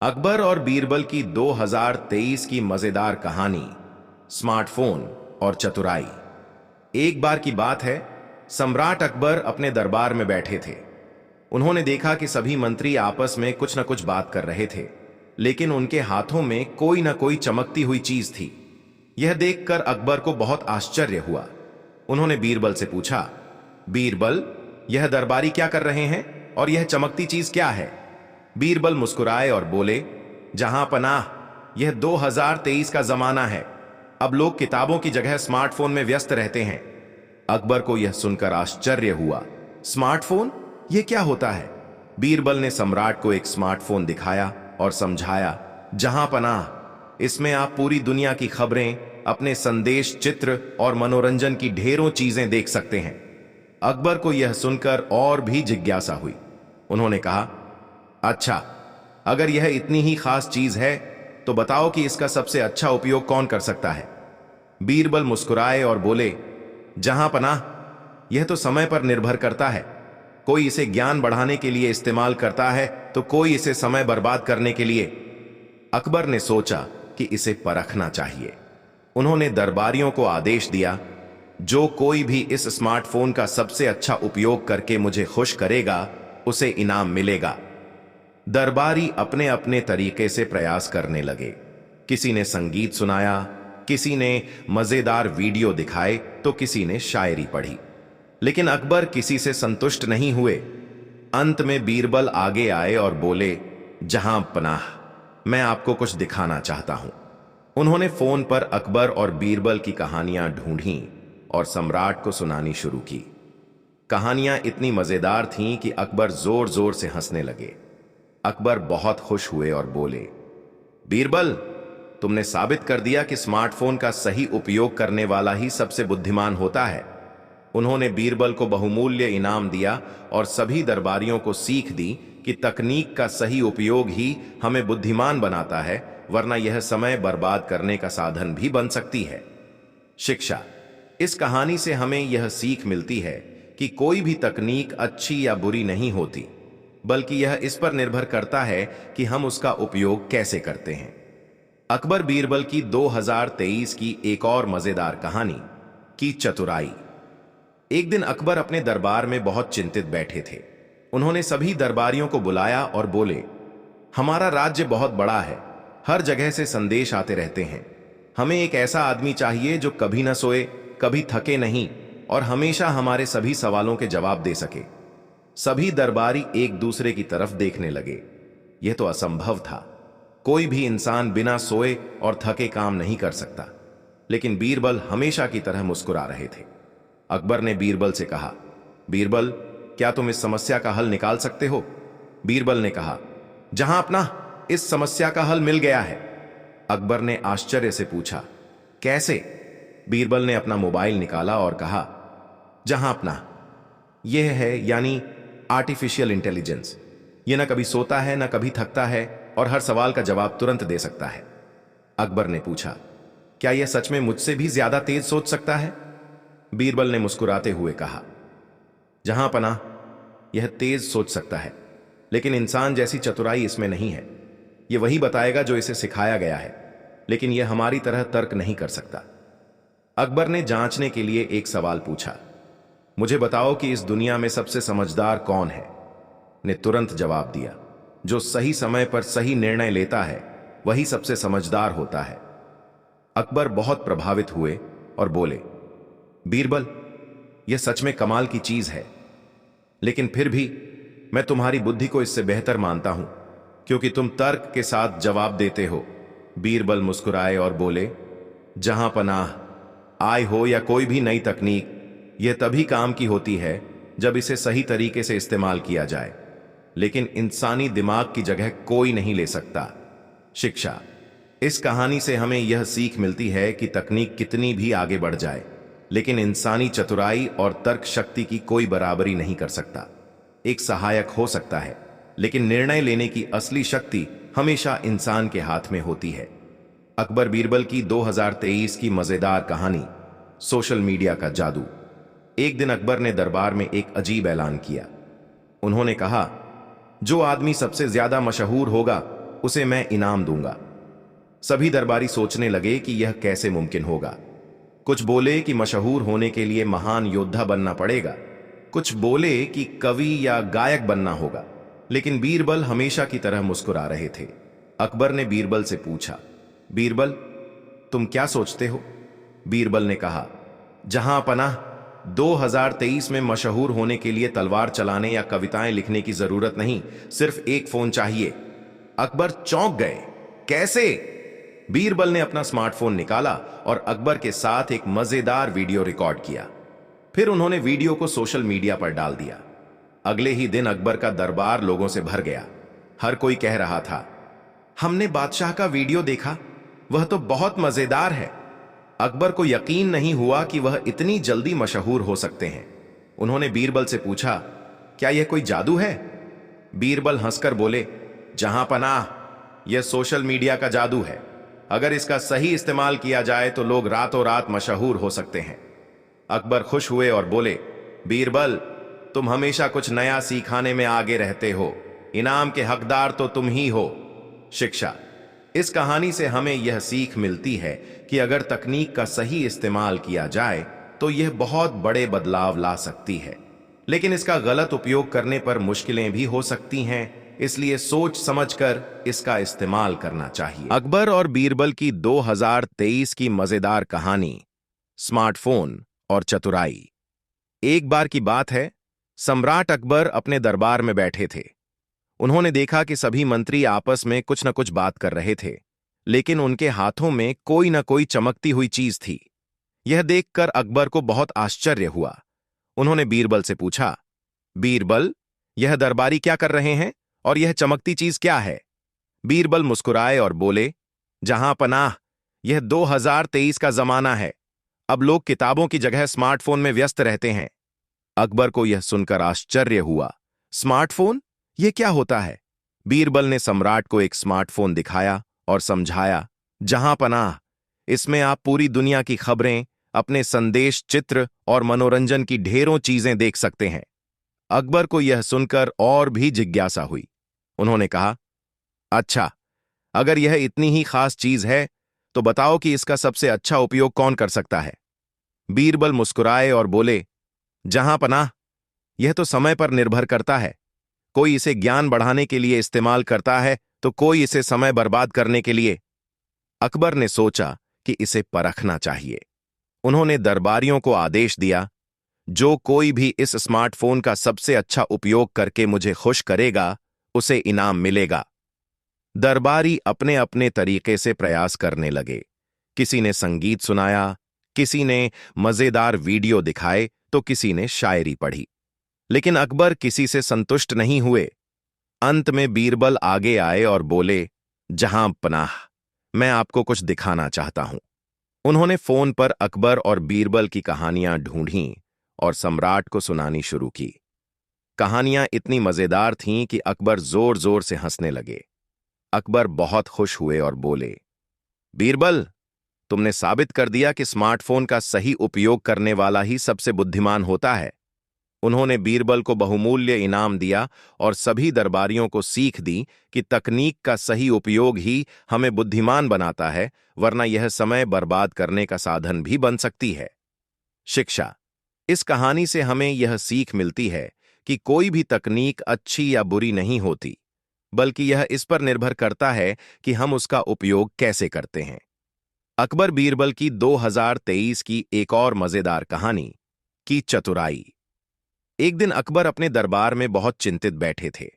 अकबर और बीरबल की 2023 की मजेदार कहानी, स्मार्टफोन और चतुराई। एक बार की बात है, सम्राट अकबर अपने दरबार में बैठे थे। उन्होंने देखा कि सभी मंत्री आपस में कुछ न कुछ बात कर रहे थे, लेकिन उनके हाथों में कोई न कोई चमकती हुई चीज थी। यह देखकर अकबर को बहुत आश्चर्य हुआ। उन्होंने बीरबल से पूछा, बीरबल, यह दरबारी क्या कर रहे हैं और यह चमकती चीज क्या है? बीरबल मुस्कुराए और बोले, जहां पनाह, यह 2023 का जमाना है। अब लोग किताबों की जगह स्मार्टफोन में व्यस्त रहते हैं। अकबर को यह सुनकर आश्चर्य हुआ। स्मार्टफोन, यह क्या होता है? बीरबल ने सम्राट को एक स्मार्टफोन दिखाया और समझाया, जहां पनाह, इसमें आप पूरी दुनिया की खबरें, अपने संदेश, चित्र और मनोरंजन की ढेरों चीजें देख सकते हैं। अकबर को यह सुनकर और भी जिज्ञासा हुई। उन्होंने कहा, अच्छा, अगर यह इतनी ही खास चीज है तो बताओ कि इसका सबसे अच्छा उपयोग कौन कर सकता है? बीरबल मुस्कुराए और बोले, जहां पनाह, यह तो समय पर निर्भर करता है। कोई इसे ज्ञान बढ़ाने के लिए इस्तेमाल करता है तो कोई इसे समय बर्बाद करने के लिए। अकबर ने सोचा कि इसे परखना चाहिए। उन्होंने दरबारियों को आदेश दिया, जो कोई भी इस स्मार्टफोन का सबसे अच्छा उपयोग करके मुझे खुश करेगा, उसे इनाम मिलेगा। दरबारी अपने अपने तरीके से प्रयास करने लगे। किसी ने संगीत सुनाया, किसी ने मजेदार वीडियो दिखाए तो किसी ने शायरी पढ़ी, लेकिन अकबर किसी से संतुष्ट नहीं हुए। अंत में बीरबल आगे आए और बोले, जहां पनाह, मैं आपको कुछ दिखाना चाहता हूं। उन्होंने फोन पर अकबर और बीरबल की कहानियां ढूंढी और सम्राट को सुनानी शुरू की। कहानियां इतनी मजेदार थीं कि अकबर जोर जोर से हंसने लगे। अकबर बहुत खुश हुए और बोले, बीरबल, तुमने साबित कर दिया कि स्मार्टफोन का सही उपयोग करने वाला ही सबसे बुद्धिमान होता है। उन्होंने बीरबल को बहुमूल्य इनाम दिया और सभी दरबारियों को सीख दी कि तकनीक का सही उपयोग ही हमें बुद्धिमान बनाता है, वरना यह समय बर्बाद करने का साधन भी बन सकती है। शिक्षा। इस कहानी से हमें यह सीख मिलती है कि कोई भी तकनीक अच्छी या बुरी नहीं होती, बल्कि यह इस पर निर्भर करता है कि हम उसका उपयोग कैसे करते हैं। अकबर बीरबल की 2023 की एक और मजेदार कहानी, की चतुराई। एक दिन अकबर अपने दरबार में बहुत चिंतित बैठे थे। उन्होंने सभी दरबारियों को बुलाया और बोले, हमारा राज्य बहुत बड़ा है, हर जगह से संदेश आते रहते हैं। हमें एक ऐसा आदमी चाहिए जो कभी न सोए, कभी थके नहीं और हमेशा हमारे सभी सवालों के जवाब दे सके। सभी दरबारी एक दूसरे की तरफ देखने लगे। यह तो असंभव था। कोई भी इंसान बिना सोए और थके काम नहीं कर सकता, लेकिन बीरबल हमेशा की तरह मुस्कुरा रहे थे। अकबर ने बीरबल से कहा, बीरबल, क्या तुम इस समस्या का हल निकाल सकते हो? बीरबल ने कहा, जहां अपना, इस समस्या का हल मिल गया है। अकबर ने आश्चर्य से पूछा, कैसे? बीरबल ने अपना मोबाइल निकाला और कहा, जहां अपना, यह है यानी आर्टिफिशियल इंटेलिजेंस। यह न कभी सोता है, न कभी थकता है और हर सवाल का जवाब तुरंत दे सकता है। अकबर ने पूछा, क्या यह सच में मुझसे भी ज्यादा तेज सोच सकता है? बीरबल ने मुस्कुराते हुए कहा, जहां पनाह, यह तेज सोच सकता है, लेकिन इंसान जैसी चतुराई इसमें नहीं है। यह वही बताएगा जो इसे सिखाया गया है, लेकिन यह हमारी तरह तर्क नहीं कर सकता। अकबर ने जांचने के लिए एक सवाल पूछा, मुझे बताओ कि इस दुनिया में सबसे समझदार कौन है? ने तुरंत जवाब दिया, जो सही समय पर सही निर्णय लेता है वही सबसे समझदार होता है। अकबर बहुत प्रभावित हुए और बोले, बीरबल, यह सच में कमाल की चीज है, लेकिन फिर भी मैं तुम्हारी बुद्धि को इससे बेहतर मानता हूं, क्योंकि तुम तर्क के साथ जवाब देते हो। बीरबल मुस्कुराए और बोले, जहां पनाह, आय हो या कोई भी नई तकनीक, यह तभी काम की होती है जब इसे सही तरीके से इस्तेमाल किया जाए, लेकिन इंसानी दिमाग की जगह कोई नहीं ले सकता। शिक्षा। इस कहानी से हमें यह सीख मिलती है कि तकनीक कितनी भी आगे बढ़ जाए, लेकिन इंसानी चतुराई और तर्क शक्ति की कोई बराबरी नहीं कर सकता। एक सहायक हो सकता है, लेकिन निर्णय लेने की असली शक्ति हमेशा इंसान के हाथ में होती है। अकबर बीरबल की 2023 की मजेदार कहानी, सोशल मीडिया का जादू। एक दिन अकबर ने दरबार में एक अजीब ऐलान किया। उन्होंने कहा, जो आदमी सबसे ज्यादा मशहूर होगा उसे मैं इनाम दूंगा। सभी दरबारी सोचने लगे कि यह कैसे मुमकिन होगा। कुछ बोले कि मशहूर होने के लिए महान योद्धा बनना पड़ेगा, कुछ बोले कि कवि या गायक बनना होगा, लेकिन बीरबल हमेशा की तरह मुस्कुरा रहे थे। अकबर ने बीरबल से पूछा, बीरबल, तुम क्या सोचते हो? बीरबल ने कहा, जहां पनाह, 2023 में मशहूर होने के लिए तलवार चलाने या कविताएं लिखने की जरूरत नहीं, सिर्फ एक फोन चाहिए। अकबर चौंक गए। कैसे? बीरबल ने अपना स्मार्टफोन निकाला और अकबर के साथ एक मजेदार वीडियो रिकॉर्ड किया। फिर उन्होंने वीडियो को सोशल मीडिया पर डाल दिया। अगले ही दिन अकबर का दरबार लोगों से भर गया। हर कोई कह रहा था, हमने बादशाह का वीडियो देखा, वह तो बहुत मजेदार है। अकबर को यकीन नहीं हुआ कि वह इतनी जल्दी मशहूर हो सकते हैं। उन्होंने बीरबल से पूछा, क्या यह कोई जादू है? बीरबल हंसकर बोले, जहां पनाह, यह सोशल मीडिया का जादू है। अगर इसका सही इस्तेमाल किया जाए तो लोग रातों रात मशहूर हो सकते हैं। अकबर खुश हुए और बोले, बीरबल, तुम हमेशा कुछ नया सिखाने में आगे रहते हो। इनाम के हकदार तो तुम ही हो। शिक्षा। इस कहानी से हमें यह सीख मिलती है कि अगर तकनीक का सही इस्तेमाल किया जाए तो यह बहुत बड़े बदलाव ला सकती है, लेकिन इसका गलत उपयोग करने पर मुश्किलें भी हो सकती हैं। इसलिए सोच समझकर इसका इस्तेमाल करना चाहिए। अकबर और बीरबल की 2023 की मजेदार कहानी, स्मार्टफोन और चतुराई। एक बार की बात है, सम्राट अकबर अपने दरबार में बैठे थे। उन्होंने देखा कि सभी मंत्री आपस में कुछ न कुछ बात कर रहे थे, लेकिन उनके हाथों में कोई न कोई चमकती हुई चीज थी। यह देखकर अकबर को बहुत आश्चर्य हुआ। उन्होंने बीरबल से पूछा, बीरबल, यह दरबारी क्या कर रहे हैं और यह चमकती चीज क्या है? बीरबल मुस्कुराए और बोले, जहां पनाह, यह 2023 का जमाना है। अब लोग किताबों की जगह स्मार्टफोन में व्यस्त रहते हैं। अकबर को यह सुनकर आश्चर्य हुआ। स्मार्टफोन? यह क्या होता है? बीरबल ने सम्राट को एक स्मार्टफोन दिखाया और समझाया, जहां पनाह, इसमें आप पूरी दुनिया की खबरें, अपने संदेश, चित्र और मनोरंजन की ढेरों चीजें देख सकते हैं। अकबर को यह सुनकर और भी जिज्ञासा हुई। उन्होंने कहा, अच्छा, अगर यह इतनी ही खास चीज है तो बताओ कि इसका सबसे अच्छा उपयोग कौन कर सकता है? बीरबल मुस्कुराए और बोले, जहां पनाह, यह तो समय पर निर्भर करता है। कोई इसे ज्ञान बढ़ाने के लिए इस्तेमाल करता है तो कोई इसे समय बर्बाद करने के लिए। अकबर ने सोचा कि इसे परखना चाहिए। उन्होंने दरबारियों को आदेश दिया, जो कोई भी इस स्मार्टफोन का सबसे अच्छा उपयोग करके मुझे खुश करेगा, उसे इनाम मिलेगा। दरबारी अपने अपने तरीके से प्रयास करने लगे। किसी ने संगीत सुनाया, किसी ने मजेदार वीडियो दिखाए तो किसी ने शायरी पढ़ी, लेकिन अकबर किसी से संतुष्ट नहीं हुए। अंत में बीरबल आगे आए और बोले, जहां पनाह, मैं आपको कुछ दिखाना चाहता हूं। उन्होंने फोन पर अकबर और बीरबल की कहानियां ढूंढीं और सम्राट को सुनानी शुरू की। कहानियां इतनी मजेदार थीं कि अकबर जोर जोर से हंसने लगे। अकबर बहुत खुश हुए और बोले, बीरबल, तुमने साबित कर दिया कि स्मार्टफोन का सही उपयोग करने वाला ही सबसे बुद्धिमान होता है। उन्होंने बीरबल को बहुमूल्य इनाम दिया और सभी दरबारियों को सीख दी कि तकनीक का सही उपयोग ही हमें बुद्धिमान बनाता है, वरना यह समय बर्बाद करने का साधन भी बन सकती है। शिक्षा। इस कहानी से हमें यह सीख मिलती है कि कोई भी तकनीक अच्छी या बुरी नहीं होती, बल्कि यह इस पर निर्भर करता है कि हम उसका उपयोग कैसे करते हैं। अकबर बीरबल की 2023 की एक और मजेदार कहानी, की चतुराई। एक दिन अकबर अपने दरबार में बहुत चिंतित बैठे थे।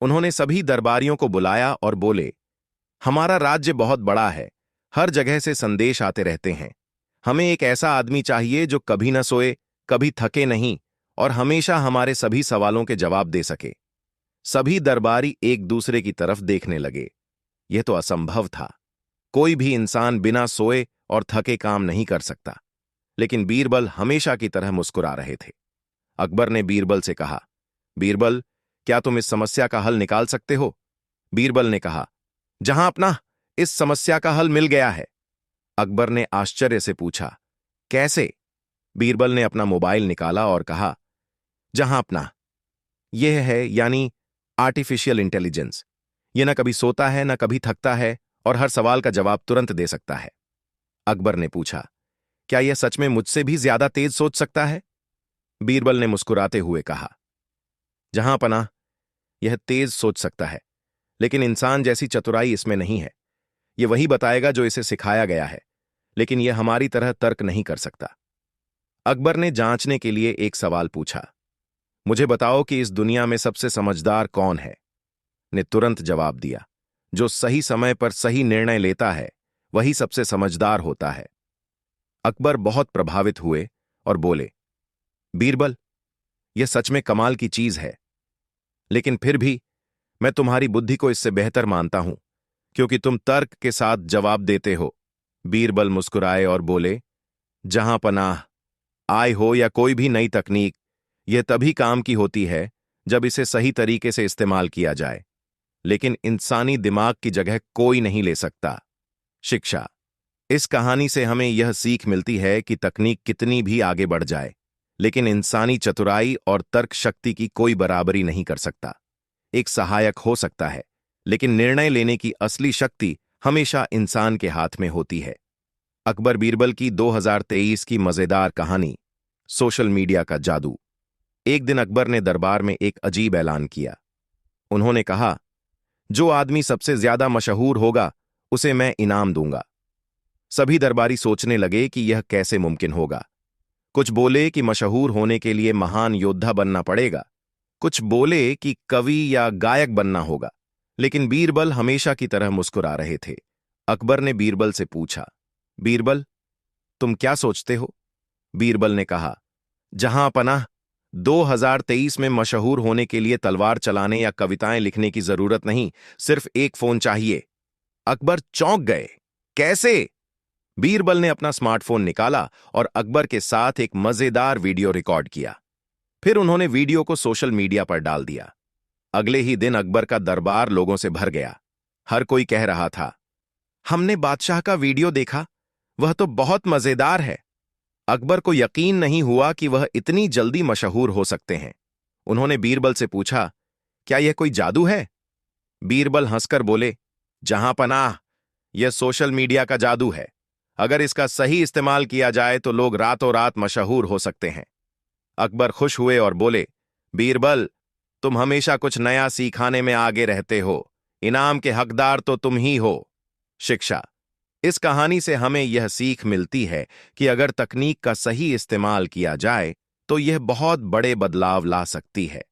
उन्होंने सभी दरबारियों को बुलाया और बोले, हमारा राज्य बहुत बड़ा है, हर जगह से संदेश आते रहते हैं। हमें एक ऐसा आदमी चाहिए जो कभी न सोए, कभी थके नहीं और हमेशा हमारे सभी सवालों के जवाब दे सके। सभी दरबारी एक दूसरे की तरफ देखने लगे। यह तो असंभव था। कोई भी इंसान बिना सोए और थके काम नहीं कर सकता, लेकिन बीरबल हमेशा की तरह मुस्कुरा रहे थे। अकबर ने बीरबल से कहा, बीरबल, क्या तुम इस समस्या का हल निकाल सकते हो? बीरबल ने कहा, जहां अपना, इस समस्या का हल मिल गया है। अकबर ने आश्चर्य से पूछा, कैसे? बीरबल ने अपना मोबाइल निकाला और कहा, जहां अपना, यह है यानी आर्टिफिशियल इंटेलिजेंस। ये न कभी सोता है न कभी थकता है और हर सवाल का जवाब तुरंत दे सकता है। अकबर ने पूछा, क्या यह सच में मुझसे भी ज्यादा तेज सोच सकता है? बीरबल ने मुस्कुराते हुए कहा, जहां पनाह, यह तेज सोच सकता है, लेकिन इंसान जैसी चतुराई इसमें नहीं है। यह वही बताएगा जो इसे सिखाया गया है, लेकिन यह हमारी तरह तर्क नहीं कर सकता। अकबर ने जांचने के लिए एक सवाल पूछा, मुझे बताओ कि इस दुनिया में सबसे समझदार कौन है? ने तुरंत जवाब दिया, जो सही समय पर सही निर्णय लेता है वही सबसे समझदार होता है। अकबर बहुत प्रभावित हुए और बोले, बीरबल, यह सच में कमाल की चीज है, लेकिन फिर भी मैं तुम्हारी बुद्धि को इससे बेहतर मानता हूं, क्योंकि तुम तर्क के साथ जवाब देते हो। बीरबल मुस्कुराए और बोले, जहां पनाह, आय हो या कोई भी नई तकनीक, यह तभी काम की होती है जब इसे सही तरीके से इस्तेमाल किया जाए, लेकिन इंसानी दिमाग की जगह कोई नहीं ले सकता। शिक्षा। इस कहानी से हमें यह सीख मिलती है कि तकनीक कितनी भी आगे बढ़ जाए, लेकिन इंसानी चतुराई और तर्क शक्ति की कोई बराबरी नहीं कर सकता। एक सहायक हो सकता है, लेकिन निर्णय लेने की असली शक्ति हमेशा इंसान के हाथ में होती है। अकबर बीरबल की 2023 की मजेदार कहानी, सोशल मीडिया का जादू। एक दिन अकबर ने दरबार में एक अजीब ऐलान किया। उन्होंने कहा, जो आदमी सबसे ज्यादा मशहूर होगा उसे मैं इनाम दूंगा। सभी दरबारी सोचने लगे कि यह कैसे मुमकिन होगा। कुछ बोले कि मशहूर होने के लिए महान योद्धा बनना पड़ेगा, कुछ बोले कि कवि या गायक बनना होगा, लेकिन बीरबल हमेशा की तरह मुस्कुरा रहे थे। अकबर ने बीरबल से पूछा, बीरबल, तुम क्या सोचते हो? बीरबल ने कहा, जहां पनाह, 2023 में मशहूर होने के लिए तलवार चलाने या कविताएं लिखने की जरूरत नहीं, सिर्फ एक फोन चाहिए। अकबर चौंक गए। कैसे? बीरबल ने अपना स्मार्टफोन निकाला और अकबर के साथ एक मजेदार वीडियो रिकॉर्ड किया। फिर उन्होंने वीडियो को सोशल मीडिया पर डाल दिया। अगले ही दिन अकबर का दरबार लोगों से भर गया। हर कोई कह रहा था, हमने बादशाह का वीडियो देखा, वह तो बहुत मजेदार है। अकबर को यकीन नहीं हुआ कि वह इतनी जल्दी मशहूर हो सकते हैं। उन्होंने बीरबल से पूछा, क्या यह कोई जादू है? बीरबल हंसकर बोले, जहां पनाह, यह सोशल मीडिया का जादू है। अगर इसका सही इस्तेमाल किया जाए तो लोग रातों रात मशहूर हो सकते हैं। अकबर खुश हुए और बोले, बीरबल, तुम हमेशा कुछ नया सिखाने में आगे रहते हो। इनाम के हकदार तो तुम ही हो। शिक्षा। इस कहानी से हमें यह सीख मिलती है कि अगर तकनीक का सही इस्तेमाल किया जाए तो यह बहुत बड़े बदलाव ला सकती है,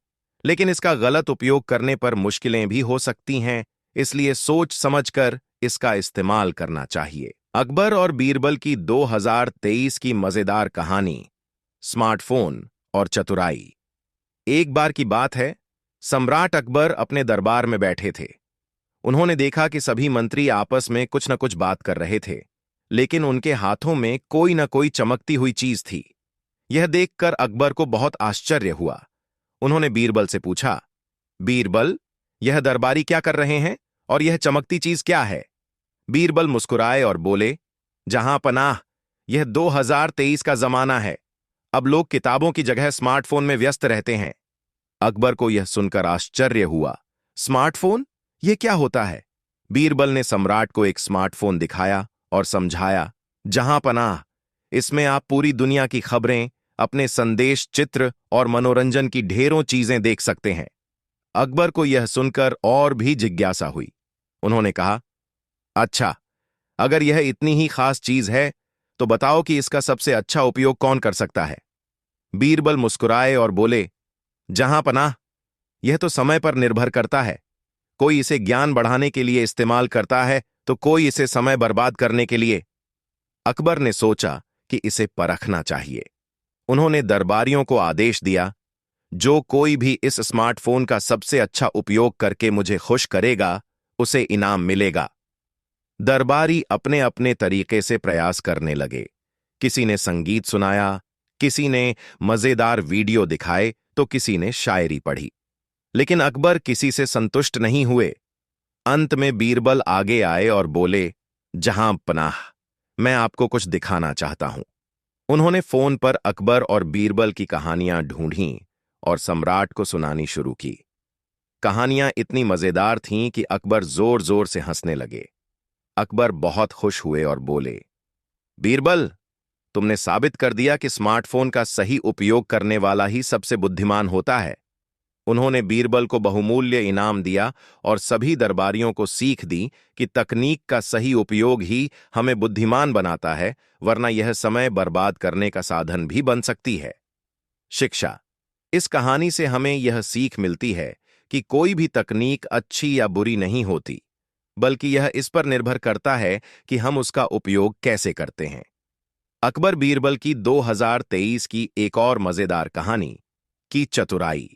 लेकिन इसका गलत उपयोग करने पर मुश्किलें भी हो सकती हैं, इसलिए सोच समझकर इसका इस्तेमाल करना चाहिए। अकबर और बीरबल की 2023 की मजेदार कहानी, स्मार्टफोन और चतुराई। एक बार की बात है, सम्राट अकबर अपने दरबार में बैठे थे। उन्होंने देखा कि सभी मंत्री आपस में कुछ न कुछ बात कर रहे थे, लेकिन उनके हाथों में कोई न कोई चमकती हुई चीज थी। यह देखकर अकबर को बहुत आश्चर्य हुआ। उन्होंने बीरबल से पूछा, बीरबल, यह दरबारी क्या कर रहे हैं और यह चमकती चीज क्या है? बीरबल मुस्कुराए और बोले, जहां पनाह, यह 2023 का जमाना है। अब लोग किताबों की जगह स्मार्टफोन में व्यस्त रहते हैं। अकबर को यह सुनकर आश्चर्य हुआ। स्मार्टफोन? यह क्या होता है? बीरबल ने सम्राट को एक स्मार्टफोन दिखाया और समझाया, जहां पनाह, इसमें आप पूरी दुनिया की खबरें, अपने संदेश, चित्र और मनोरंजन की ढेरों चीजें देख सकते हैं। अकबर को यह सुनकर और भी जिज्ञासा हुई। उन्होंने कहा, अच्छा, अगर यह इतनी ही खास चीज है तो बताओ कि इसका सबसे अच्छा उपयोग कौन कर सकता है? बीरबल मुस्कुराए और बोले, जहां पनाह, यह तो समय पर निर्भर करता है। कोई इसे ज्ञान बढ़ाने के लिए इस्तेमाल करता है तो कोई इसे समय बर्बाद करने के लिए। अकबर ने सोचा कि इसे परखना चाहिए। उन्होंने दरबारियों को आदेश दिया, जो कोई भी इस स्मार्टफोन का सबसे अच्छा उपयोग करके मुझे खुश करेगा उसे इनाम मिलेगा। दरबारी अपने अपने तरीके से प्रयास करने लगे। किसी ने संगीत सुनाया, किसी ने मजेदार वीडियो दिखाए तो किसी ने शायरी पढ़ी, लेकिन अकबर किसी से संतुष्ट नहीं हुए। अंत में बीरबल आगे आए और बोले, जहां पनाह, मैं आपको कुछ दिखाना चाहता हूं। उन्होंने फोन पर अकबर और बीरबल की कहानियां ढूंढीं और सम्राट को सुनानी शुरू की। कहानियां इतनी मजेदार थीं कि अकबर जोर जोर से हंसने लगे। अकबर बहुत खुश हुए और बोले, बीरबल, तुमने साबित कर दिया कि स्मार्टफोन का सही उपयोग करने वाला ही सबसे बुद्धिमान होता है। उन्होंने बीरबल को बहुमूल्य इनाम दिया और सभी दरबारियों को सीख दी कि तकनीक का सही उपयोग ही हमें बुद्धिमान बनाता है, वरना यह समय बर्बाद करने का साधन भी बन सकती है। शिक्षा। इस कहानी से हमें यह सीख मिलती है कि कोई भी तकनीक अच्छी या बुरी नहीं होती, बल्कि यह इस पर निर्भर करता है कि हम उसका उपयोग कैसे करते हैं। अकबर बीरबल की 2023 की एक और मजेदार कहानी की चतुराई।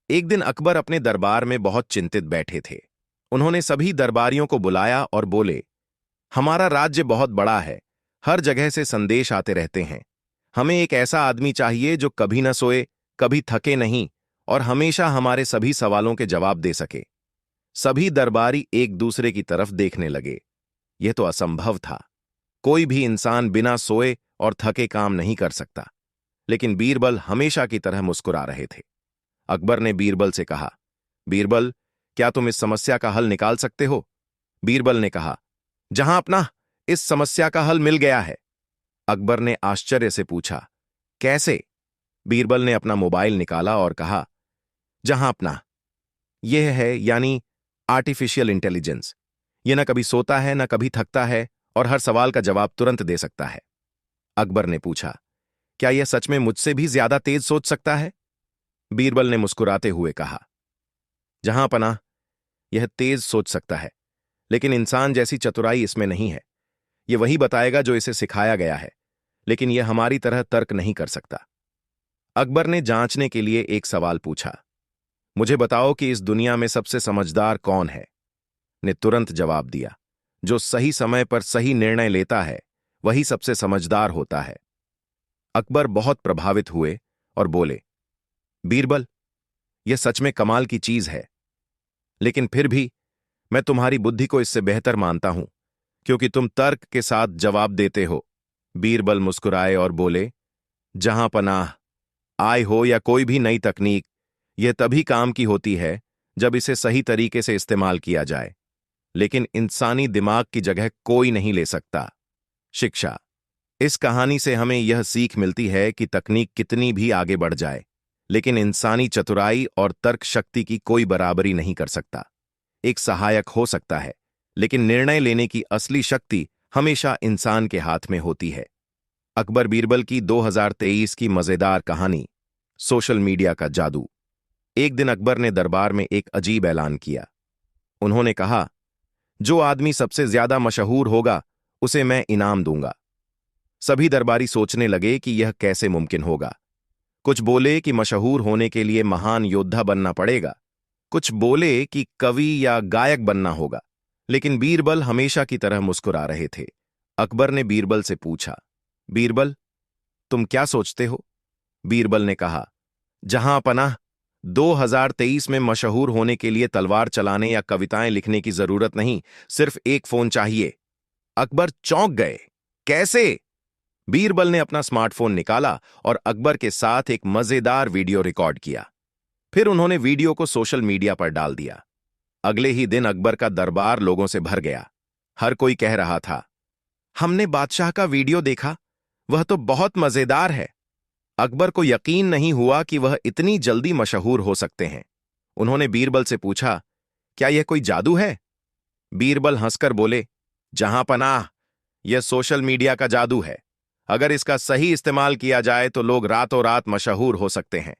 एक दिन अकबर अपने दरबार में बहुत चिंतित बैठे थे। उन्होंने सभी दरबारियों को बुलाया और बोले, हमारा राज्य बहुत बड़ा है, हर जगह से संदेश आते रहते हैं। हमें एक ऐसा आदमी चाहिए जो कभी न सोए, कभी थके नहीं और हमेशा हमारे सभी सवालों के जवाब दे सके। सभी दरबारी एक दूसरे की तरफ देखने लगे। यह तो असंभव था। कोई भी इंसान बिना सोए और थके काम नहीं कर सकता। लेकिन बीरबल हमेशा की तरह मुस्कुरा रहे थे। अकबर ने बीरबल से कहा, बीरबल, क्या तुम इस समस्या का हल निकाल सकते हो? बीरबल ने कहा, जहां अपना, इस समस्या का हल मिल गया है। अकबर ने आश्चर्य से पूछा, कैसे? बीरबल ने अपना मोबाइल निकाला और कहा, जहां अपना, यह है यानी आर्टिफिशियल इंटेलिजेंस। यह न कभी सोता है न कभी थकता है और हर सवाल का जवाब तुरंत दे सकता है। अकबर ने पूछा, क्या यह सच में मुझसे भी ज्यादा तेज सोच सकता है? बीरबल ने मुस्कुराते हुए कहा, जहां पनाह, यह तेज सोच सकता है, लेकिन इंसान जैसी चतुराई इसमें नहीं है। यह वही बताएगा जो इसे सिखाया गया है, लेकिन यह हमारी तरह तर्क नहीं कर सकता। अकबर ने जांचने के लिए एक सवाल पूछा, मुझे बताओ कि इस दुनिया में सबसे समझदार कौन है? ने तुरंत जवाब दिया, जो सही समय पर सही निर्णय लेता है वही सबसे समझदार होता है। अकबर बहुत प्रभावित हुए और बोले, बीरबल, यह सच में कमाल की चीज है, लेकिन फिर भी मैं तुम्हारी बुद्धि को इससे बेहतर मानता हूं, क्योंकि तुम तर्क के साथ जवाब देते हो। बीरबल मुस्कुराए और बोले, जहां पनाह, आय हो या कोई भी नई तकनीक, यह तभी काम की होती है जब इसे सही तरीके से इस्तेमाल किया जाए, लेकिन इंसानी दिमाग की जगह कोई नहीं ले सकता। शिक्षा। इस कहानी से हमें यह सीख मिलती है कि तकनीक कितनी भी आगे बढ़ जाए, लेकिन इंसानी चतुराई और तर्क शक्ति की कोई बराबरी नहीं कर सकता। एक सहायक हो सकता है, लेकिन निर्णय लेने की असली शक्ति हमेशा इंसान के हाथ में होती है। अकबर बीरबल की 2023 की मजेदार कहानी, सोशल मीडिया का जादू। एक दिन अकबर ने दरबार में एक अजीब ऐलान किया। उन्होंने कहा, जो आदमी सबसे ज्यादा मशहूर होगा उसे मैं इनाम दूंगा। सभी दरबारी सोचने लगे कि यह कैसे मुमकिन होगा। कुछ बोले कि मशहूर होने के लिए महान योद्धा बनना पड़ेगा, कुछ बोले कि कवि या गायक बनना होगा, लेकिन बीरबल हमेशा की तरह मुस्कुरा रहे थे। अकबर ने बीरबल से पूछा, बीरबल, तुम क्या सोचते हो? बीरबल ने कहा, जहां पनाह, 2023 में मशहूर होने के लिए तलवार चलाने या कविताएं लिखने की जरूरत नहीं, सिर्फ एक फोन चाहिए। अकबर चौंक गए, कैसे? बीरबल ने अपना स्मार्टफोन निकाला और अकबर के साथ एक मजेदार वीडियो रिकॉर्ड किया। फिर उन्होंने वीडियो को सोशल मीडिया पर डाल दिया। अगले ही दिन अकबर का दरबार लोगों से भर गया। हर कोई कह रहा था, हमने बादशाह का वीडियो देखा, वह तो बहुत मजेदार है। अकबर को यकीन नहीं हुआ कि वह इतनी जल्दी मशहूर हो सकते हैं। उन्होंने बीरबल से पूछा, क्या यह कोई जादू है? बीरबल हंसकर बोले, जहां पनाह, यह सोशल मीडिया का जादू है। अगर इसका सही इस्तेमाल किया जाए तो लोग रातों रात मशहूर हो सकते हैं।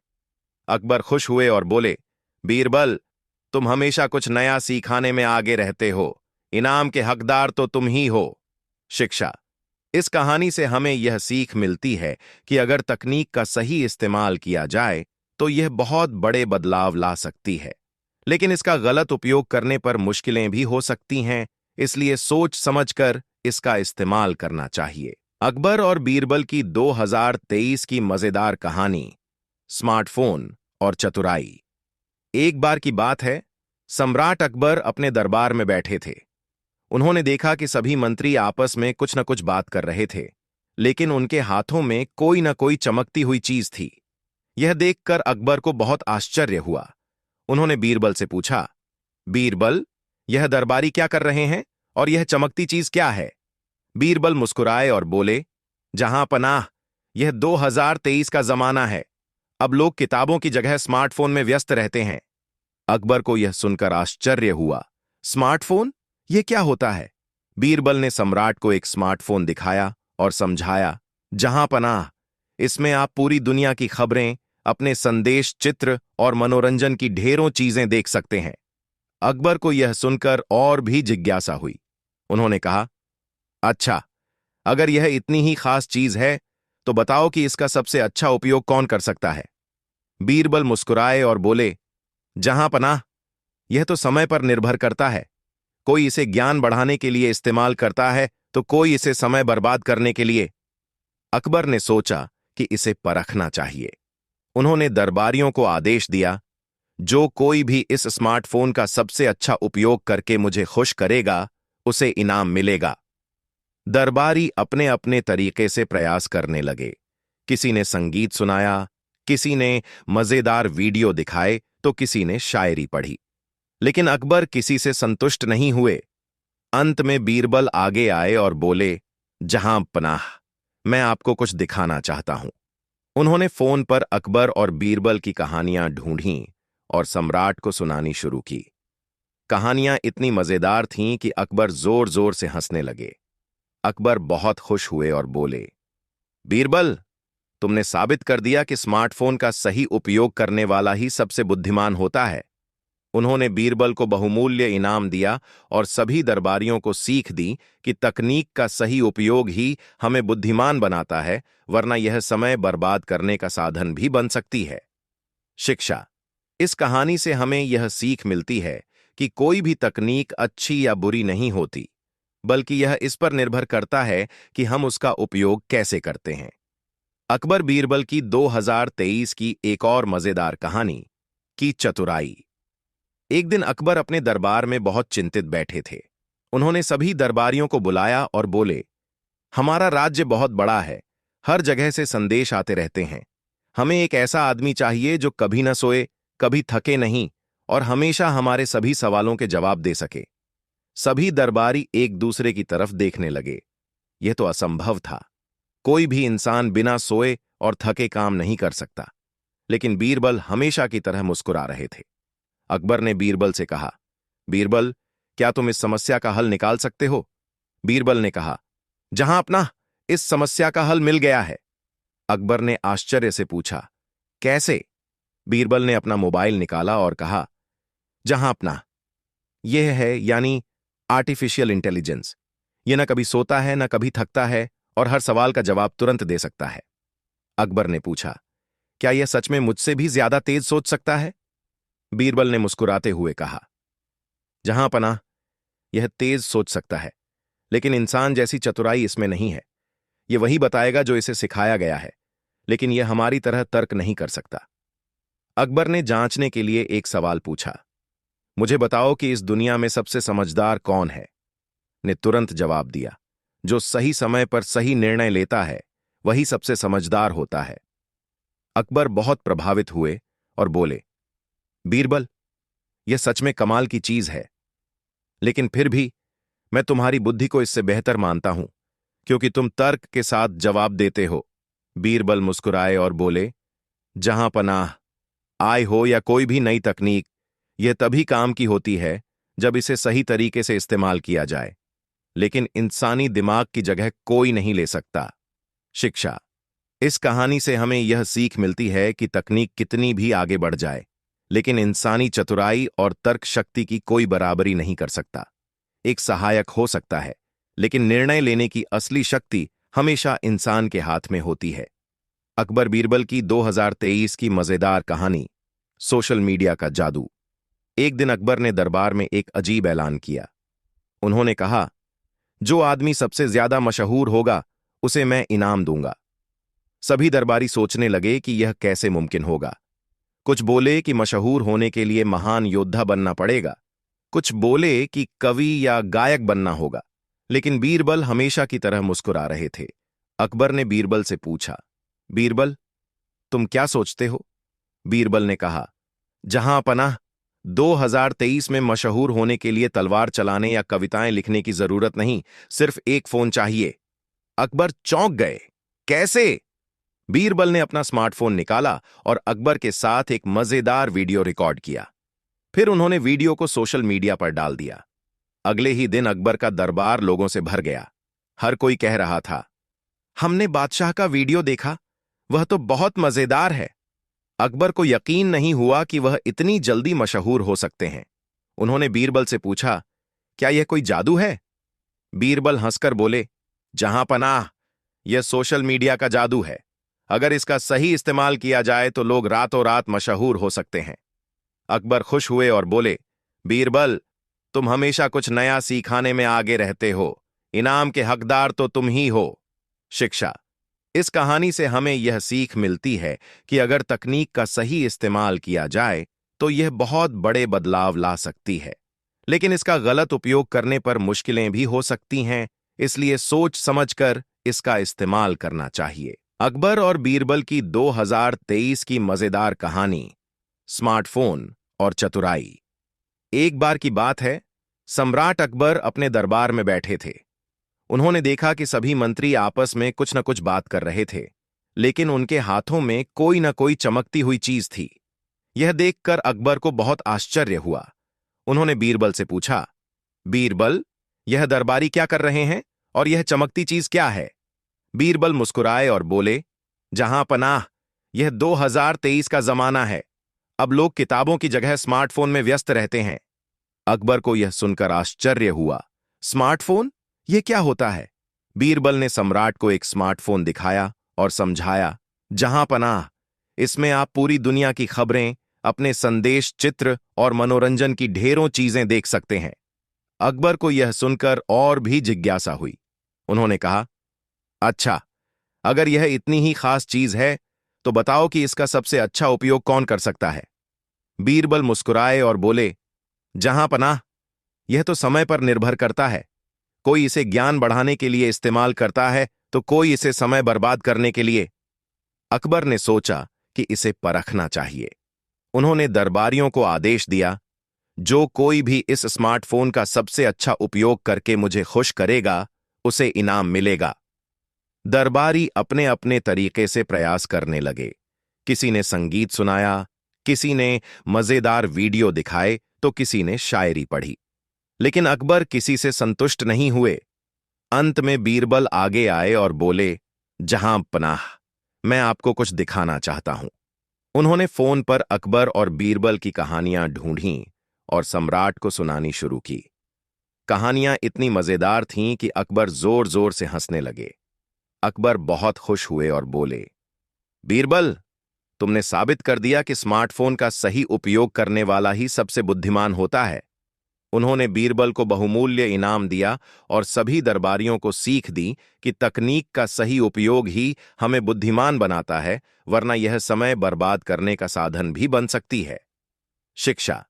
अकबर खुश हुए और बोले, बीरबल, तुम हमेशा कुछ नया सिखाने में आगे रहते हो। इनाम के हकदार तो तुम ही हो। शिक्षा। इस कहानी से हमें यह सीख मिलती है कि अगर तकनीक का सही इस्तेमाल किया जाए तो यह बहुत बड़े बदलाव ला सकती है, लेकिन इसका गलत उपयोग करने पर मुश्किलें भी हो सकती हैं, इसलिए सोच समझकर इसका इस्तेमाल करना चाहिए। अकबर और बीरबल की 2023 की मजेदार कहानी, स्मार्टफोन और चतुराई। एक बार की बात है, सम्राट अकबर अपने दरबार में बैठे थे। उन्होंने देखा कि सभी मंत्री आपस में कुछ न कुछ बात कर रहे थे, लेकिन उनके हाथों में कोई न कोई चमकती हुई चीज थी। यह देखकर अकबर को बहुत आश्चर्य हुआ। उन्होंने बीरबल से पूछा, बीरबल, यह दरबारी क्या कर रहे हैं और यह चमकती चीज क्या है? बीरबल मुस्कुराए और बोले, जहां पनाह, यह 2023 का जमाना है। अब लोग किताबों की जगह स्मार्टफोन में व्यस्त रहते हैं। अकबर को यह सुनकर आश्चर्य हुआ। स्मार्टफोन? यह क्या होता है? बीरबल ने सम्राट को एक स्मार्टफोन दिखाया और समझाया, जहां पनाह, इसमें आप पूरी दुनिया की खबरें, अपने संदेश, चित्र और मनोरंजन की ढेरों चीजें देख सकते हैं। अकबर को यह सुनकर और भी जिज्ञासा हुई। उन्होंने कहा, अच्छा, अगर यह इतनी ही खास चीज है तो बताओ कि इसका सबसे अच्छा उपयोग कौन कर सकता है? बीरबल मुस्कुराए और बोले, जहां पनाह, यह तो समय पर निर्भर करता है। कोई इसे ज्ञान बढ़ाने के लिए इस्तेमाल करता है तो कोई इसे समय बर्बाद करने के लिए। अकबर ने सोचा कि इसे परखना चाहिए। उन्होंने दरबारियों को आदेश दिया, जो कोई भी इस स्मार्टफोन का सबसे अच्छा उपयोग करके मुझे खुश करेगा, उसे इनाम मिलेगा। दरबारी अपने अपने तरीके से प्रयास करने लगे। किसी ने संगीत सुनाया, किसी ने मजेदार वीडियो दिखाए तो किसी ने शायरी पढ़ी। लेकिन अकबर किसी से संतुष्ट नहीं हुए। अंत में बीरबल आगे आए और बोले, जहां पनाह, मैं आपको कुछ दिखाना चाहता हूं। उन्होंने फोन पर अकबर और बीरबल की कहानियां ढूंढीं और सम्राट को सुनानी शुरू की। कहानियां इतनी मजेदार थीं कि अकबर जोर जोर से हंसने लगे। अकबर बहुत खुश हुए और बोले, बीरबल, तुमने साबित कर दिया कि स्मार्टफोन का सही उपयोग करने वाला ही सबसे बुद्धिमान होता है। उन्होंने बीरबल को बहुमूल्य इनाम दिया और सभी दरबारियों को सीख दी कि तकनीक का सही उपयोग ही हमें बुद्धिमान बनाता है, वरना यह समय बर्बाद करने का साधन भी बन सकती है। शिक्षा। इस कहानी से हमें यह सीख मिलती है कि कोई भी तकनीक अच्छी या बुरी नहीं होती, बल्कि यह इस पर निर्भर करता है कि हम उसका उपयोग कैसे करते हैं। अकबर बीरबल की 2023 की एक और मजेदार कहानी, की चतुराई। एक दिन अकबर अपने दरबार में बहुत चिंतित बैठे थे। उन्होंने सभी दरबारियों को बुलाया और बोले, हमारा राज्य बहुत बड़ा है, हर जगह से संदेश आते रहते हैं। हमें एक ऐसा आदमी चाहिए जो कभी न सोए, कभी थके नहीं और हमेशा हमारे सभी सवालों के जवाब दे सके। सभी दरबारी एक दूसरे की तरफ देखने लगे। यह तो असंभव था। कोई भी इंसान बिना सोए और थके काम नहीं कर सकता। लेकिन बीरबल हमेशा की तरह मुस्कुरा रहे थे। अकबर ने बीरबल से कहा, बीरबल, क्या तुम इस समस्या का हल निकाल सकते हो? बीरबल ने कहा, जहां अपना, इस समस्या का हल मिल गया है। अकबर ने आश्चर्य से पूछा, कैसे? बीरबल ने अपना मोबाइल निकाला और कहा, जहां अपना, यह है यानी आर्टिफिशियल इंटेलिजेंस। यह न कभी सोता है न कभी थकता है और हर सवाल का जवाब तुरंत दे सकता है। अकबर ने पूछा, क्या यह सच में मुझसे भी ज्यादा तेज सोच सकता है? बीरबल ने मुस्कुराते हुए कहा, जहां पनाह, यह तेज सोच सकता है, लेकिन इंसान जैसी चतुराई इसमें नहीं है। यह वही बताएगा जो इसे सिखाया गया है, लेकिन यह हमारी तरह तर्क नहीं कर सकता। अकबर ने जांचने के लिए एक सवाल पूछा, मुझे बताओ कि इस दुनिया में सबसे समझदार कौन है? ने तुरंत जवाब दिया, जो सही समय पर सही निर्णय लेता है वही सबसे समझदार होता है। अकबर बहुत प्रभावित हुए और बोले, बीरबल, यह सच में कमाल की चीज है, लेकिन फिर भी मैं तुम्हारी बुद्धि को इससे बेहतर मानता हूं, क्योंकि तुम तर्क के साथ जवाब देते हो। बीरबल मुस्कुराए और बोले, जहां पनाह, आय हो या कोई भी नई तकनीक, यह तभी काम की होती है जब इसे सही तरीके से इस्तेमाल किया जाए, लेकिन इंसानी दिमाग की जगह कोई नहीं ले सकता। शिक्षा। इस कहानी से हमें यह सीख मिलती है कि तकनीक कितनी भी आगे बढ़ जाए, लेकिन इंसानी चतुराई और तर्क शक्ति की कोई बराबरी नहीं कर सकता। एक सहायक हो सकता है, लेकिन निर्णय लेने की असली शक्ति हमेशा इंसान के हाथ में होती है। अकबर बीरबल की 2023 की मजेदार कहानी, सोशल मीडिया का जादू। एक दिन अकबर ने दरबार में एक अजीब ऐलान किया। उन्होंने कहा, जो आदमी सबसे ज्यादा मशहूर होगा उसे मैं इनाम दूंगा। सभी दरबारी सोचने लगे कि यह कैसे मुमकिन होगा। कुछ बोले कि मशहूर होने के लिए महान योद्धा बनना पड़ेगा, कुछ बोले कि कवि या गायक बनना होगा, लेकिन बीरबल हमेशा की तरह मुस्कुरा रहे थे। अकबर ने बीरबल से पूछा, बीरबल, तुम क्या सोचते हो? बीरबल ने कहा, जहां पनाह, 2023 में मशहूर होने के लिए तलवार चलाने या कविताएं लिखने की जरूरत नहीं, सिर्फ एक फोन चाहिए। अकबर चौंक गए। कैसे? बीरबल ने अपना स्मार्टफोन निकाला और अकबर के साथ एक मजेदार वीडियो रिकॉर्ड किया। फिर उन्होंने वीडियो को सोशल मीडिया पर डाल दिया। अगले ही दिन अकबर का दरबार लोगों से भर गया। हर कोई कह रहा था, हमने बादशाह का वीडियो देखा, वह तो बहुत मजेदार है। अकबर को यकीन नहीं हुआ कि वह इतनी जल्दी मशहूर हो सकते हैं। उन्होंने बीरबल से पूछा, क्या यह कोई जादू है? बीरबल हंसकर बोले, जहां पनाह, यह सोशल मीडिया का जादू है। अगर इसका सही इस्तेमाल किया जाए तो लोग रातों रात मशहूर हो सकते हैं। अकबर खुश हुए और बोले, बीरबल, तुम हमेशा कुछ नया सिखाने में आगे रहते हो। इनाम के हकदार तो तुम ही हो। शिक्षा। इस कहानी से हमें यह सीख मिलती है कि अगर तकनीक का सही इस्तेमाल किया जाए तो यह बहुत बड़े बदलाव ला सकती है, लेकिन इसका गलत उपयोग करने पर मुश्किलें भी हो सकती हैं, इसलिए सोच समझकर इसका इस्तेमाल करना चाहिए। अकबर और बीरबल की 2023 की मजेदार कहानी, स्मार्टफोन और चतुराई। एक बार की बात है, सम्राट अकबर अपने दरबार में बैठे थे। उन्होंने देखा कि सभी मंत्री आपस में कुछ न कुछ बात कर रहे थे, लेकिन उनके हाथों में कोई न कोई चमकती हुई चीज थी। यह देखकर अकबर को बहुत आश्चर्य हुआ। उन्होंने बीरबल से पूछा, बीरबल, यह दरबारी क्या कर रहे हैं और यह चमकती चीज क्या है? बीरबल मुस्कुराए और बोले, जहां पनाह, यह 2023 का जमाना है। अब लोग किताबों की जगह स्मार्टफोन में व्यस्त रहते हैं। अकबर को यह सुनकर आश्चर्य हुआ। स्मार्टफोन? यह क्या होता है? बीरबल ने सम्राट को एक स्मार्टफोन दिखाया और समझाया, जहां पनाह, इसमें आप पूरी दुनिया की खबरें, अपने संदेश, चित्र और मनोरंजन की ढेरों चीजें देख सकते हैं। अकबर को यह सुनकर और भी जिज्ञासा हुई। उन्होंने कहा, अच्छा, अगर यह इतनी ही खास चीज है तो बताओ कि इसका सबसे अच्छा उपयोग कौन कर सकता है? बीरबल मुस्कुराए और बोले, जहां पनाह, यह तो समय पर निर्भर करता है। कोई इसे ज्ञान बढ़ाने के लिए इस्तेमाल करता है तो कोई इसे समय बर्बाद करने के लिए। अकबर ने सोचा कि इसे परखना चाहिए। उन्होंने दरबारियों को आदेश दिया, जो कोई भी इस स्मार्टफोन का सबसे अच्छा उपयोग करके मुझे खुश करेगा, उसे इनाम मिलेगा। दरबारी अपने अपने तरीके से प्रयास करने लगे। किसी ने संगीत सुनाया, किसी ने मजेदार वीडियो दिखाए तो किसी ने शायरी पढ़ी, लेकिन अकबर किसी से संतुष्ट नहीं हुए। अंत में बीरबल आगे आए और बोले, जहां पनाह, मैं आपको कुछ दिखाना चाहता हूं। उन्होंने फोन पर अकबर और बीरबल की कहानियां ढूंढीं और सम्राट को सुनानी शुरू की। कहानियां इतनी मजेदार थीं कि अकबर जोर जोर से हंसने लगे। अकबर बहुत खुश हुए और बोले, बीरबल, तुमने साबित कर दिया कि स्मार्टफोन का सही उपयोग करने वाला ही सबसे बुद्धिमान होता है। उन्होंने बीरबल को बहुमूल्य इनाम दिया और सभी दरबारियों को सीख दी कि तकनीक का सही उपयोग ही हमें बुद्धिमान बनाता है, वरना यह समय बर्बाद करने का साधन भी बन सकती है। शिक्षा।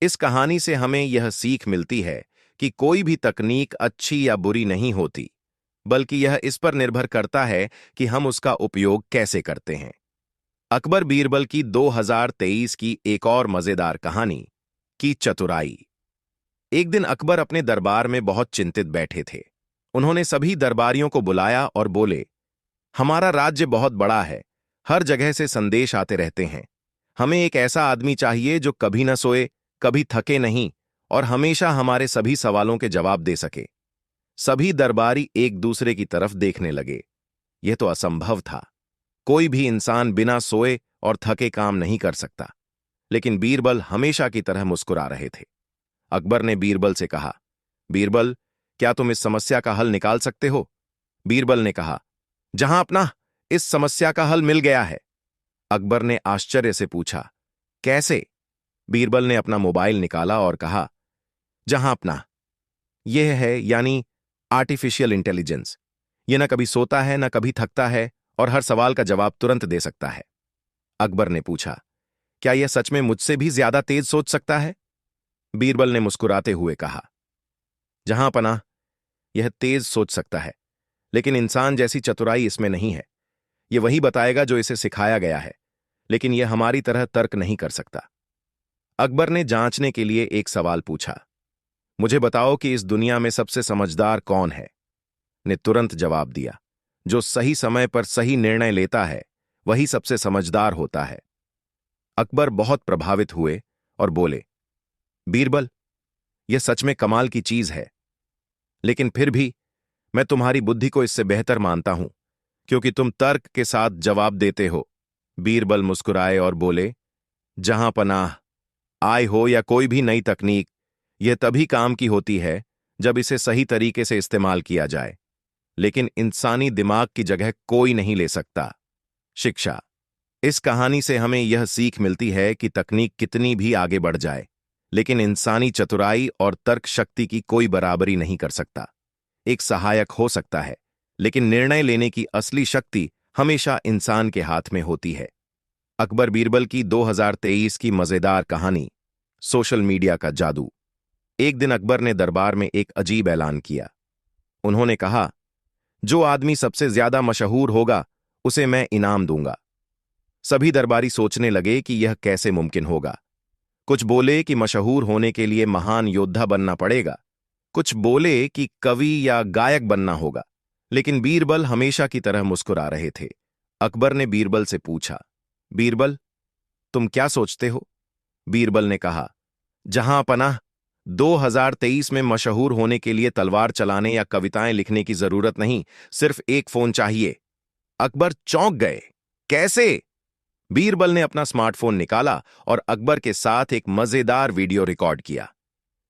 इस कहानी से हमें यह सीख मिलती है कि कोई भी तकनीक अच्छी या बुरी नहीं होती, बल्कि यह इस पर निर्भर करता है कि हम उसका उपयोग कैसे करते हैं। अकबर बीरबल की 2023 की एक और मजेदार कहानी, की चतुराई। एक दिन अकबर अपने दरबार में बहुत चिंतित बैठे थे। उन्होंने सभी दरबारियों को बुलाया और बोले, हमारा राज्य बहुत बड़ा है, हर जगह से संदेश आते रहते हैं। हमें एक ऐसा आदमी चाहिए जो कभी न सोए, कभी थके नहीं और हमेशा हमारे सभी सवालों के जवाब दे सके। सभी दरबारी एक दूसरे की तरफ देखने लगे। यह तो असंभव था। कोई भी इंसान बिना सोए और थके काम नहीं कर सकता, लेकिन बीरबल हमेशा की तरह मुस्कुरा रहे थे। अकबर ने बीरबल से कहा, बीरबल, क्या तुम इस समस्या का हल निकाल सकते हो? बीरबल ने कहा, जहां अपना, इस समस्या का हल मिल गया है। अकबर ने आश्चर्य से पूछा, कैसे? बीरबल ने अपना मोबाइल निकाला और कहा, जहां अपना, यह है यानी आर्टिफिशियल इंटेलिजेंस। यह न कभी सोता है न कभी थकता है और हर सवाल का जवाब तुरंत दे सकता है। अकबर ने पूछा, क्या यह सच में मुझसे भी ज्यादा तेज सोच सकता है? बीरबल ने मुस्कुराते हुए कहा, जहां पनाह, यह तेज सोच सकता है, लेकिन इंसान जैसी चतुराई इसमें नहीं है। यह वही बताएगा जो इसे सिखाया गया है, लेकिन यह हमारी तरह तर्क नहीं कर सकता। अकबर ने जांचने के लिए एक सवाल पूछा। मुझे बताओ कि इस दुनिया में सबसे समझदार कौन है? ने तुरंत जवाब दिया, जो सही समय पर सही निर्णय लेता है वही सबसे समझदार होता है। अकबर बहुत प्रभावित हुए और बोले, बीरबल, यह सच में कमाल की चीज है, लेकिन फिर भी मैं तुम्हारी बुद्धि को इससे बेहतर मानता हूं, क्योंकि तुम तर्क के साथ जवाब देते हो। बीरबल मुस्कुराए और बोले, जहां पनाह, आय हो या कोई भी नई तकनीक, यह तभी काम की होती है जब इसे सही तरीके से इस्तेमाल किया जाए, लेकिन इंसानी दिमाग की जगह कोई नहीं ले सकता। शिक्षा। इस कहानी से हमें यह सीख मिलती है कि तकनीक कितनी भी आगे बढ़ जाए, लेकिन इंसानी चतुराई और तर्क शक्ति की कोई बराबरी नहीं कर सकता। एक सहायक हो सकता है, लेकिन निर्णय लेने की असली शक्ति हमेशा इंसान के हाथ में होती है। अकबर बीरबल की 2023 की मजेदार कहानी, सोशल मीडिया का जादू। एक दिन अकबर ने दरबार में एक अजीब ऐलान किया। उन्होंने कहा, जो आदमी सबसे ज्यादा मशहूर होगा उसे मैं इनाम दूंगा। सभी दरबारी सोचने लगे कि यह कैसे मुमकिन होगा। कुछ बोले कि मशहूर होने के लिए महान योद्धा बनना पड़ेगा, कुछ बोले कि कवि या गायक बनना होगा, लेकिन बीरबल हमेशा की तरह मुस्कुरा रहे थे। अकबर ने बीरबल से पूछा, बीरबल, तुम क्या सोचते हो? बीरबल ने कहा, जहां पनाह, 2023 में मशहूर होने के लिए तलवार चलाने या कविताएं लिखने की जरूरत नहीं, सिर्फ एक फोन चाहिए। अकबर चौंक गए। कैसे? बीरबल ने अपना स्मार्टफोन निकाला और अकबर के साथ एक मजेदार वीडियो रिकॉर्ड किया।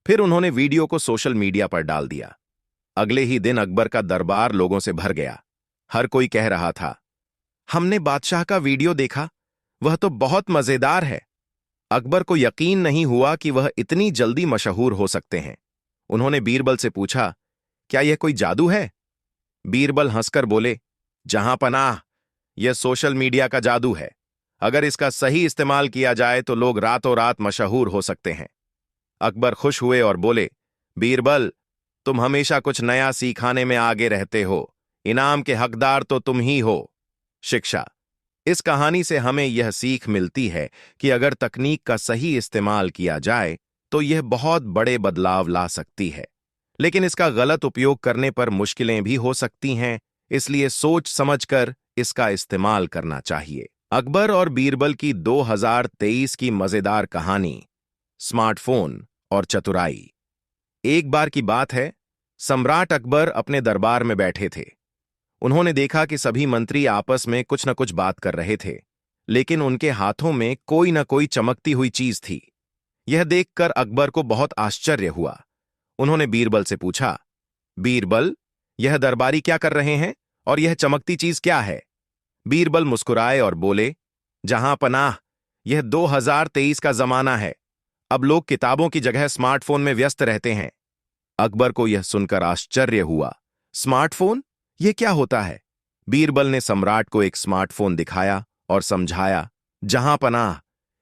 फिर उन्होंने वीडियो को सोशल मीडिया पर डाल दिया। अगले ही दिन अकबर का दरबार लोगों से भर गया। हर कोई कह रहा था, हमने बादशाह का वीडियो देखा, वह तो बहुत मजेदार है। अकबर को यकीन नहीं हुआ कि वह इतनी जल्दी मशहूर हो सकते हैं। उन्होंने बीरबल से पूछा, क्या यह कोई जादू है? बीरबल हंसकर बोले, जहां पनाह, यह सोशल मीडिया का जादू है। अगर इसका सही इस्तेमाल किया जाए तो लोग रातों रात मशहूर हो सकते हैं। अकबर खुश हुए और बोले, बीरबल, तुम हमेशा कुछ नया सिखाने में आगे रहते हो। इनाम के हकदार तो तुम ही हो। शिक्षा। इस कहानी से हमें यह सीख मिलती है कि अगर तकनीक का सही इस्तेमाल किया जाए तो यह बहुत बड़े बदलाव ला सकती है, लेकिन इसका गलत उपयोग करने पर मुश्किलें भी हो सकती हैं, इसलिए सोच समझकर इसका इस्तेमाल करना चाहिए। अकबर और बीरबल की 2023 की मजेदार कहानी, स्मार्टफोन और चतुराई। एक बार की बात है, सम्राट अकबर अपने दरबार में बैठे थे। उन्होंने देखा कि सभी मंत्री आपस में कुछ न कुछ बात कर रहे थे, लेकिन उनके हाथों में कोई न कोई चमकती हुई चीज थी। यह देखकर अकबर को बहुत आश्चर्य हुआ। उन्होंने बीरबल से पूछा, बीरबल, यह दरबारी क्या कर रहे हैं और यह चमकती चीज क्या है? बीरबल मुस्कुराए और बोले, जहां पनाह, यह 2023 का जमाना है। अब लोग किताबों की जगह स्मार्टफोन में व्यस्त रहते हैं। अकबर को यह सुनकर आश्चर्य हुआ। स्मार्टफोन? यह क्या होता है? बीरबल ने सम्राट को एक स्मार्टफोन दिखाया और समझाया, जहां पनाह,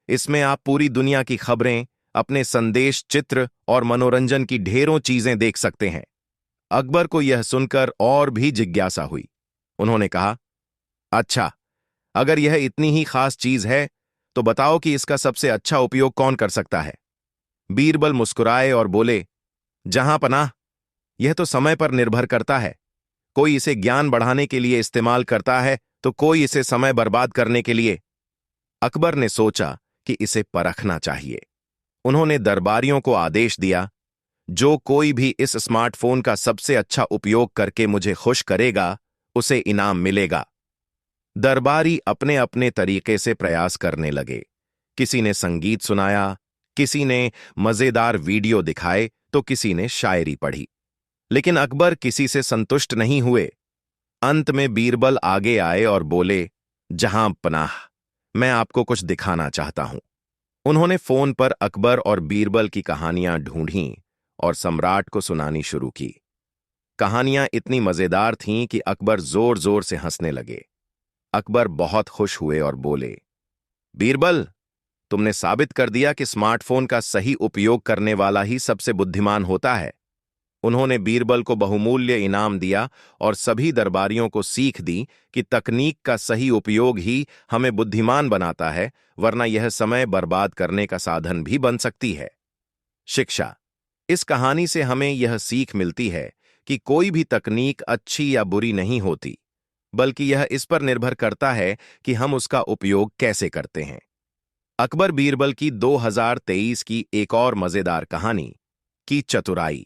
इसमें आप पूरी दुनिया की खबरें, अपने संदेश, चित्र और मनोरंजन की ढेरों चीजें देख सकते हैं। अकबर को यह सुनकर और भी जिज्ञासा हुई। उन्होंने कहा, अच्छा, अगर यह इतनी ही खास चीज है तो बताओ कि इसका सबसे अच्छा उपयोग कौन कर सकता है? बीरबल मुस्कुराए और बोले, जहां पनाह, यह तो समय पर निर्भर करता है। कोई इसे ज्ञान बढ़ाने के लिए इस्तेमाल करता है तो कोई इसे समय बर्बाद करने के लिए। अकबर ने सोचा कि इसे परखना चाहिए। उन्होंने दरबारियों को आदेश दिया, जो कोई भी इस स्मार्टफोन का सबसे अच्छा उपयोग करके मुझे खुश करेगा उसे इनाम मिलेगा। दरबारी अपने अपने तरीके से प्रयास करने लगे। किसी ने संगीत सुनाया, किसी ने मजेदार वीडियो दिखाए तो किसी ने शायरी पढ़ी, लेकिन अकबर किसी से संतुष्ट नहीं हुए। अंत में बीरबल आगे आए और बोले, जहां पनाह, मैं आपको कुछ दिखाना चाहता हूं। उन्होंने फोन पर अकबर और बीरबल की कहानियां ढूंढीं और सम्राट को सुनानी शुरू की। कहानियां इतनी मजेदार थीं कि अकबर जोर जोर से हंसने लगे। अकबर बहुत खुश हुए और बोले, बीरबल, तुमने साबित कर दिया कि स्मार्टफोन का सही उपयोग करने वाला ही सबसे बुद्धिमान होता है। उन्होंने बीरबल को बहुमूल्य इनाम दिया और सभी दरबारियों को सीख दी कि तकनीक का सही उपयोग ही हमें बुद्धिमान बनाता है, वरना यह समय बर्बाद करने का साधन भी बन सकती है। शिक्षा। इस कहानी से हमें यह सीख मिलती है कि कोई भी तकनीक अच्छी या बुरी नहीं होती, बल्कि यह इस पर निर्भर करता है कि हम उसका उपयोग कैसे करते हैं। अकबर बीरबल की 2023 की एक और मजेदार कहानी की चतुराई।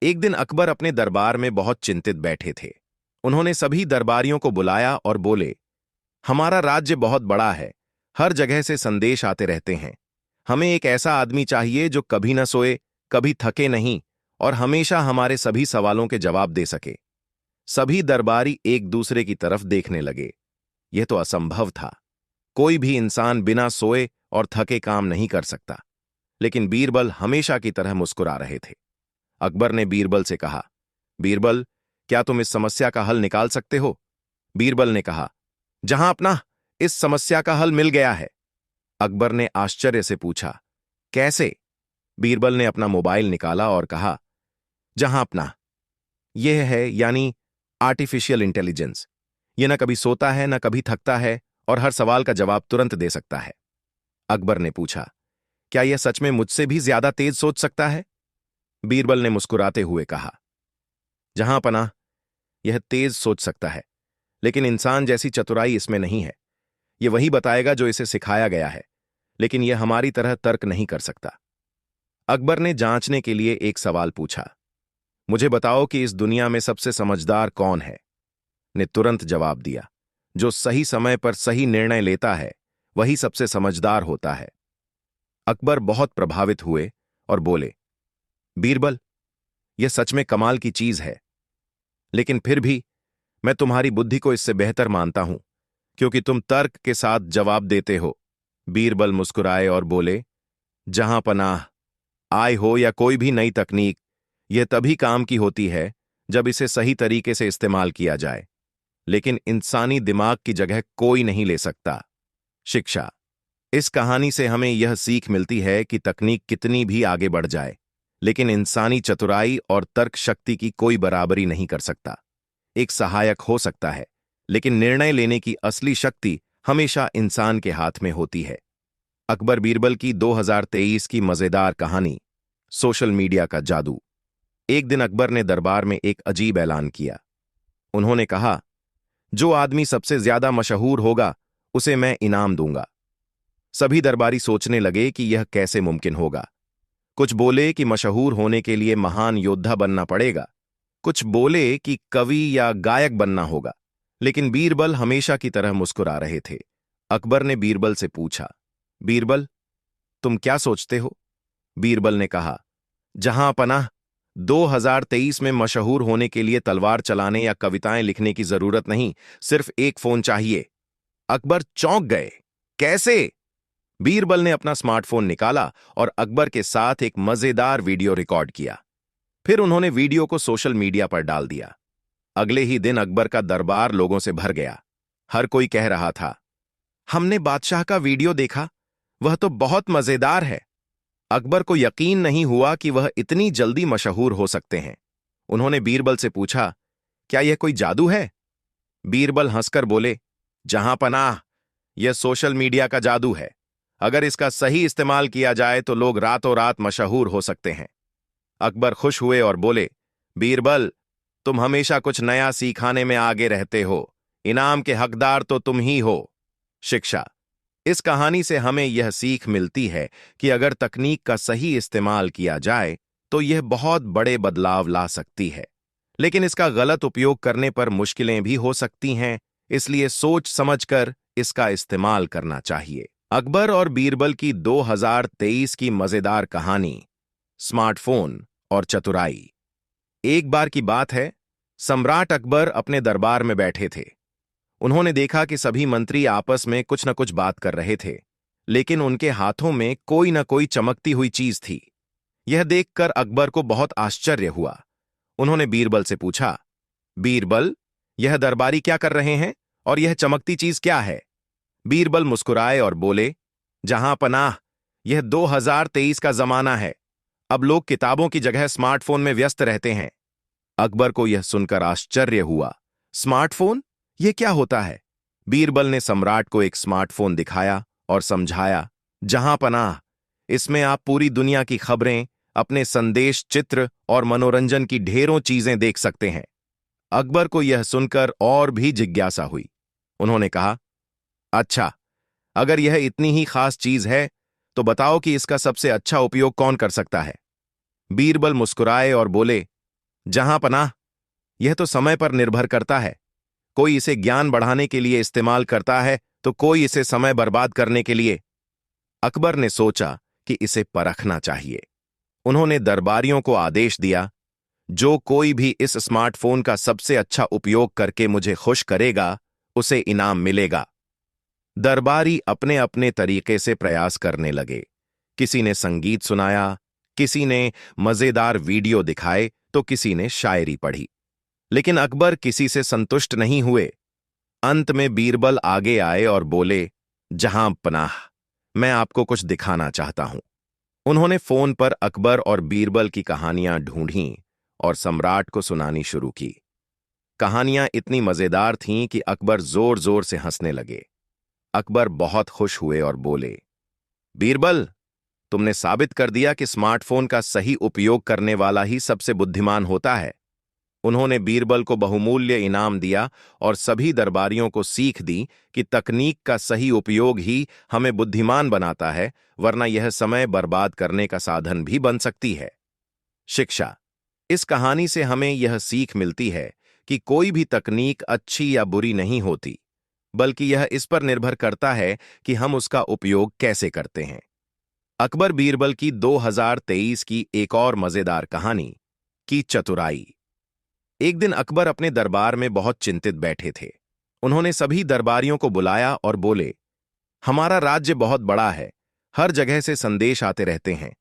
एक दिन अकबर अपने दरबार में बहुत चिंतित बैठे थे। उन्होंने सभी दरबारियों को बुलाया और बोले, हमारा राज्य बहुत बड़ा है, हर जगह से संदेश आते रहते हैं। हमें एक ऐसा आदमी चाहिए जो कभी न सोए, कभी थके नहीं और हमेशा हमारे सभी सवालों के जवाब दे सके। सभी दरबारी एक दूसरे की तरफ देखने लगे। यह तो असंभव था। कोई भी इंसान बिना सोए और थके काम नहीं कर सकता। लेकिन बीरबल हमेशा की तरह मुस्कुरा रहे थे। अकबर ने बीरबल से कहा, बीरबल, क्या तुम इस समस्या का हल निकाल सकते हो? बीरबल ने कहा, जहां अपना, इस समस्या का हल मिल गया है। अकबर ने आश्चर्य से पूछा, कैसे? बीरबल ने अपना मोबाइल निकाला और कहा, जहां अपना, यह है यानी आर्टिफिशियल इंटेलिजेंस। यह न कभी सोता है न कभी थकता है और हर सवाल का जवाब तुरंत दे सकता है। अकबर ने पूछा, क्या यह सच में मुझसे भी ज्यादा तेज सोच सकता है? बीरबल ने मुस्कुराते हुए कहा, जहां पनाह, यह तेज सोच सकता है, लेकिन इंसान जैसी चतुराई इसमें नहीं है। यह वही बताएगा जो इसे सिखाया गया है, लेकिन यह हमारी तरह तर्क नहीं कर सकता। अकबर ने जांचने के लिए एक सवाल पूछा, मुझे बताओ कि इस दुनिया में सबसे समझदार कौन है? ने तुरंत जवाब दिया, जो सही समय पर सही निर्णय लेता है वही सबसे समझदार होता है। अकबर बहुत प्रभावित हुए और बोले, बीरबल, यह सच में कमाल की चीज है, लेकिन फिर भी मैं तुम्हारी बुद्धि को इससे बेहतर मानता हूं, क्योंकि तुम तर्क के साथ जवाब देते हो। बीरबल मुस्कुराए और बोले, जहां पनाह, आय हो या कोई भी नई तकनीक, यह तभी काम की होती है जब इसे सही तरीके से इस्तेमाल किया जाए, लेकिन इंसानी दिमाग की जगह कोई नहीं ले सकता। शिक्षा। इस कहानी से हमें यह सीख मिलती है कि तकनीक कितनी भी आगे बढ़ जाए, लेकिन इंसानी चतुराई और तर्क शक्ति की कोई बराबरी नहीं कर सकता। एक सहायक हो सकता है, लेकिन निर्णय लेने की असली शक्ति हमेशा इंसान के हाथ में होती है। अकबर बीरबल की 2023 की मजेदार कहानी, सोशल मीडिया का जादू। एक दिन अकबर ने दरबार में एक अजीब ऐलान किया। उन्होंने कहा, जो आदमी सबसे ज्यादा मशहूर होगा उसे मैं इनाम दूंगा। सभी दरबारी सोचने लगे कि यह कैसे मुमकिन होगा। कुछ बोले कि मशहूर होने के लिए महान योद्धा बनना पड़ेगा, कुछ बोले कि कवि या गायक बनना होगा, लेकिन बीरबल हमेशा की तरह मुस्कुरा रहे थे। अकबर ने बीरबल से पूछा, बीरबल, तुम क्या सोचते हो? बीरबल ने कहा, जहां पनाह, 2023 में मशहूर होने के लिए तलवार चलाने या कविताएं लिखने की जरूरत नहीं, सिर्फ एक फोन चाहिए। अकबर चौंक गए, कैसे? बीरबल ने अपना स्मार्टफोन निकाला और अकबर के साथ एक मजेदार वीडियो रिकॉर्ड किया। फिर उन्होंने वीडियो को सोशल मीडिया पर डाल दिया। अगले ही दिन अकबर का दरबार लोगों से भर गया। हर कोई कह रहा था, हमने बादशाह का वीडियो देखा, वह तो बहुत मजेदार है। अकबर को यकीन नहीं हुआ कि वह इतनी जल्दी मशहूर हो सकते हैं। उन्होंने बीरबल से पूछा, क्या यह कोई जादू है? बीरबल हंसकर बोले, जहां पनाह, यह सोशल मीडिया का जादू है। अगर इसका सही इस्तेमाल किया जाए तो लोग रातों रात मशहूर हो सकते हैं। अकबर खुश हुए और बोले, बीरबल, तुम हमेशा कुछ नया सिखाने में आगे रहते हो। इनाम के हकदार तो तुम ही हो। शिक्षा। इस कहानी से हमें यह सीख मिलती है कि अगर तकनीक का सही इस्तेमाल किया जाए तो यह बहुत बड़े बदलाव ला सकती है, लेकिन इसका गलत उपयोग करने पर मुश्किलें भी हो सकती हैं, इसलिए सोच समझकर इसका इस्तेमाल करना चाहिए। अकबर और बीरबल की 2023 की मजेदार कहानी, स्मार्टफोन और चतुराई। एक बार की बात है, सम्राट अकबर अपने दरबार में बैठे थे। उन्होंने देखा कि सभी मंत्री आपस में कुछ न कुछ बात कर रहे थे, लेकिन उनके हाथों में कोई न कोई चमकती हुई चीज थी। यह देखकर अकबर को बहुत आश्चर्य हुआ। उन्होंने बीरबल से पूछा, बीरबल, यह दरबारी क्या कर रहे हैं और यह चमकती चीज क्या है? बीरबल मुस्कुराए और बोले, जहां पनाह, यह 2023 का जमाना है। अब लोग किताबों की जगह स्मार्टफोन में व्यस्त रहते हैं। अकबर को यह सुनकर आश्चर्य हुआ। स्मार्टफोन? यह क्या होता है? बीरबल ने सम्राट को एक स्मार्टफोन दिखाया और समझाया, जहां पनाह, इसमें आप पूरी दुनिया की खबरें, अपने संदेश, चित्र और मनोरंजन की ढेरों चीजें देख सकते हैं। अकबर को यह सुनकर और भी जिज्ञासा हुई। उन्होंने कहा, अच्छा, अगर यह इतनी ही खास चीज है तो बताओ कि इसका सबसे अच्छा उपयोग कौन कर सकता है। बीरबल मुस्कुराए और बोले, जहां पनाह, यह तो समय पर निर्भर करता है। कोई इसे ज्ञान बढ़ाने के लिए इस्तेमाल करता है तो कोई इसे समय बर्बाद करने के लिए। अकबर ने सोचा कि इसे परखना चाहिए। उन्होंने दरबारियों को आदेश दिया, जो कोई भी इस स्मार्टफोन का सबसे अच्छा उपयोग करके मुझे खुश करेगा, उसे इनाम मिलेगा। दरबारी अपने अपने तरीके से प्रयास करने लगे। किसी ने संगीत सुनाया, किसी ने मजेदार वीडियो दिखाए तो किसी ने शायरी पढ़ी। लेकिन अकबर किसी से संतुष्ट नहीं हुए। अंत में बीरबल आगे आए और बोले, जहां पनाह, मैं आपको कुछ दिखाना चाहता हूं। उन्होंने फोन पर अकबर और बीरबल की कहानियां ढूंढीं और सम्राट को सुनानी शुरू की। कहानियां इतनी मजेदार थीं कि अकबर जोर जोर से हंसने लगे। अकबर बहुत खुश हुए और बोले, बीरबल, तुमने साबित कर दिया कि स्मार्टफोन का सही उपयोग करने वाला ही सबसे बुद्धिमान होता है। उन्होंने बीरबल को बहुमूल्य इनाम दिया और सभी दरबारियों को सीख दी कि तकनीक का सही उपयोग ही हमें बुद्धिमान बनाता है, वरना यह समय बर्बाद करने का साधन भी बन सकती है। शिक्षा। इस कहानी से हमें यह सीख मिलती है कि कोई भी तकनीक अच्छी या बुरी नहीं होती, बल्कि यह इस पर निर्भर करता है कि हम उसका उपयोग कैसे करते हैं। अकबर बीरबल की 2023 की एक और मजेदार कहानी, की चतुराई। एक दिन अकबर अपने दरबार में बहुत चिंतित बैठे थे। उन्होंने सभी दरबारियों को बुलाया और बोले, हमारा राज्य बहुत बड़ा है, हर जगह से संदेश आते रहते हैं।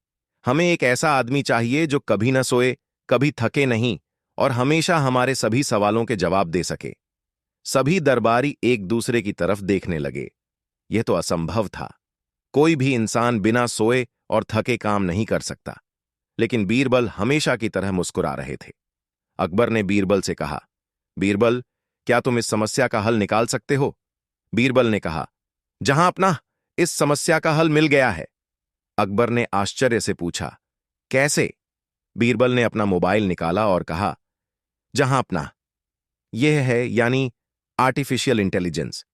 हमें एक ऐसा आदमी चाहिए जो कभी न सोए, कभी थके नहीं और हमेशा हमारे सभी सवालों के जवाब दे सके। सभी दरबारी एक दूसरे की तरफ देखने लगे। यह तो असंभव था। कोई भी इंसान बिना सोए और थके काम नहीं कर सकता। लेकिन बीरबल हमेशा की तरह मुस्कुरा रहे थे। अकबर ने बीरबल से कहा, बीरबल, क्या तुम इस समस्या का हल निकाल सकते हो? बीरबल ने कहा, जहां अपना, इस समस्या का हल मिल गया है। अकबर ने आश्चर्य से पूछा, कैसे? बीरबल ने अपना मोबाइल निकाला और कहा, जहां अपना, यह है यानी आर्टिफिशियल इंटेलिजेंस।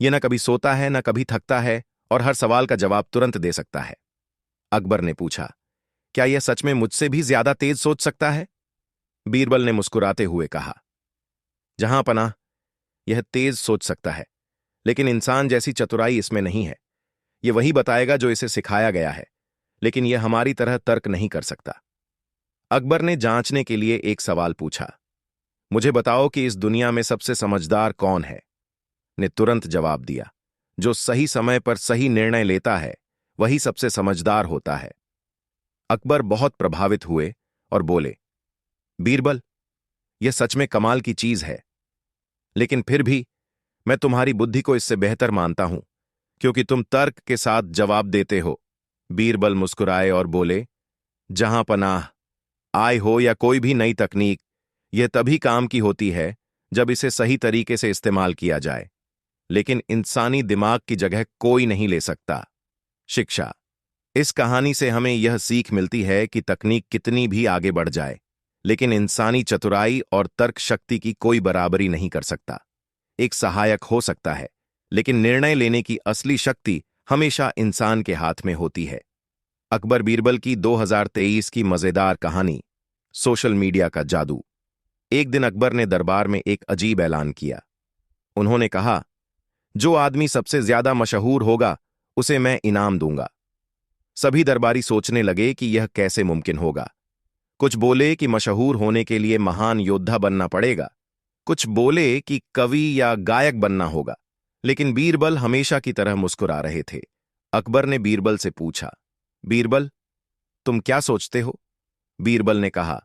यह न कभी सोता है न कभी थकता है और हर सवाल का जवाब तुरंत दे सकता है। अकबर ने पूछा, क्या यह सच में मुझसे भी ज्यादा तेज सोच सकता है? बीरबल ने मुस्कुराते हुए कहा, जहां पनाह, यह तेज सोच सकता है, लेकिन इंसान जैसी चतुराई इसमें नहीं है। यह वही बताएगा जो इसे सिखाया गया है, लेकिन यह हमारी तरह तर्क नहीं कर सकता। अकबर ने जांचने के लिए एक सवाल पूछा, मुझे बताओ कि इस दुनिया में सबसे समझदार कौन है? ने तुरंत जवाब दिया, जो सही समय पर सही निर्णय लेता है वही सबसे समझदार होता है। अकबर बहुत प्रभावित हुए और बोले, बीरबल, यह सच में कमाल की चीज है, लेकिन फिर भी मैं तुम्हारी बुद्धि को इससे बेहतर मानता हूं, क्योंकि तुम तर्क के साथ जवाब देते हो। बीरबल मुस्कुराए और बोले, जहां पनाह, आय हो या कोई भी नई तकनीक, यह तभी काम की होती है जब इसे सही तरीके से इस्तेमाल किया जाए, लेकिन इंसानी दिमाग की जगह कोई नहीं ले सकता। शिक्षा। इस कहानी से हमें यह सीख मिलती है कि तकनीक कितनी भी आगे बढ़ जाए, लेकिन इंसानी चतुराई और तर्क शक्ति की कोई बराबरी नहीं कर सकता। एक सहायक हो सकता है, लेकिन निर्णय लेने की असली शक्ति हमेशा इंसान के हाथ में होती है। अकबर बीरबल की 2023 की मजेदार कहानी, सोशल मीडिया का जादू। एक दिन अकबर ने दरबार में एक अजीब ऐलान किया। उन्होंने कहा, जो आदमी सबसे ज्यादा मशहूर होगा उसे मैं इनाम दूंगा। सभी दरबारी सोचने लगे कि यह कैसे मुमकिन होगा। कुछ बोले कि मशहूर होने के लिए महान योद्धा बनना पड़ेगा, कुछ बोले कि कवि या गायक बनना होगा, लेकिन बीरबल हमेशा की तरह मुस्कुरा रहे थे। अकबर ने बीरबल से पूछा, बीरबल, तुम क्या सोचते हो? बीरबल ने कहा,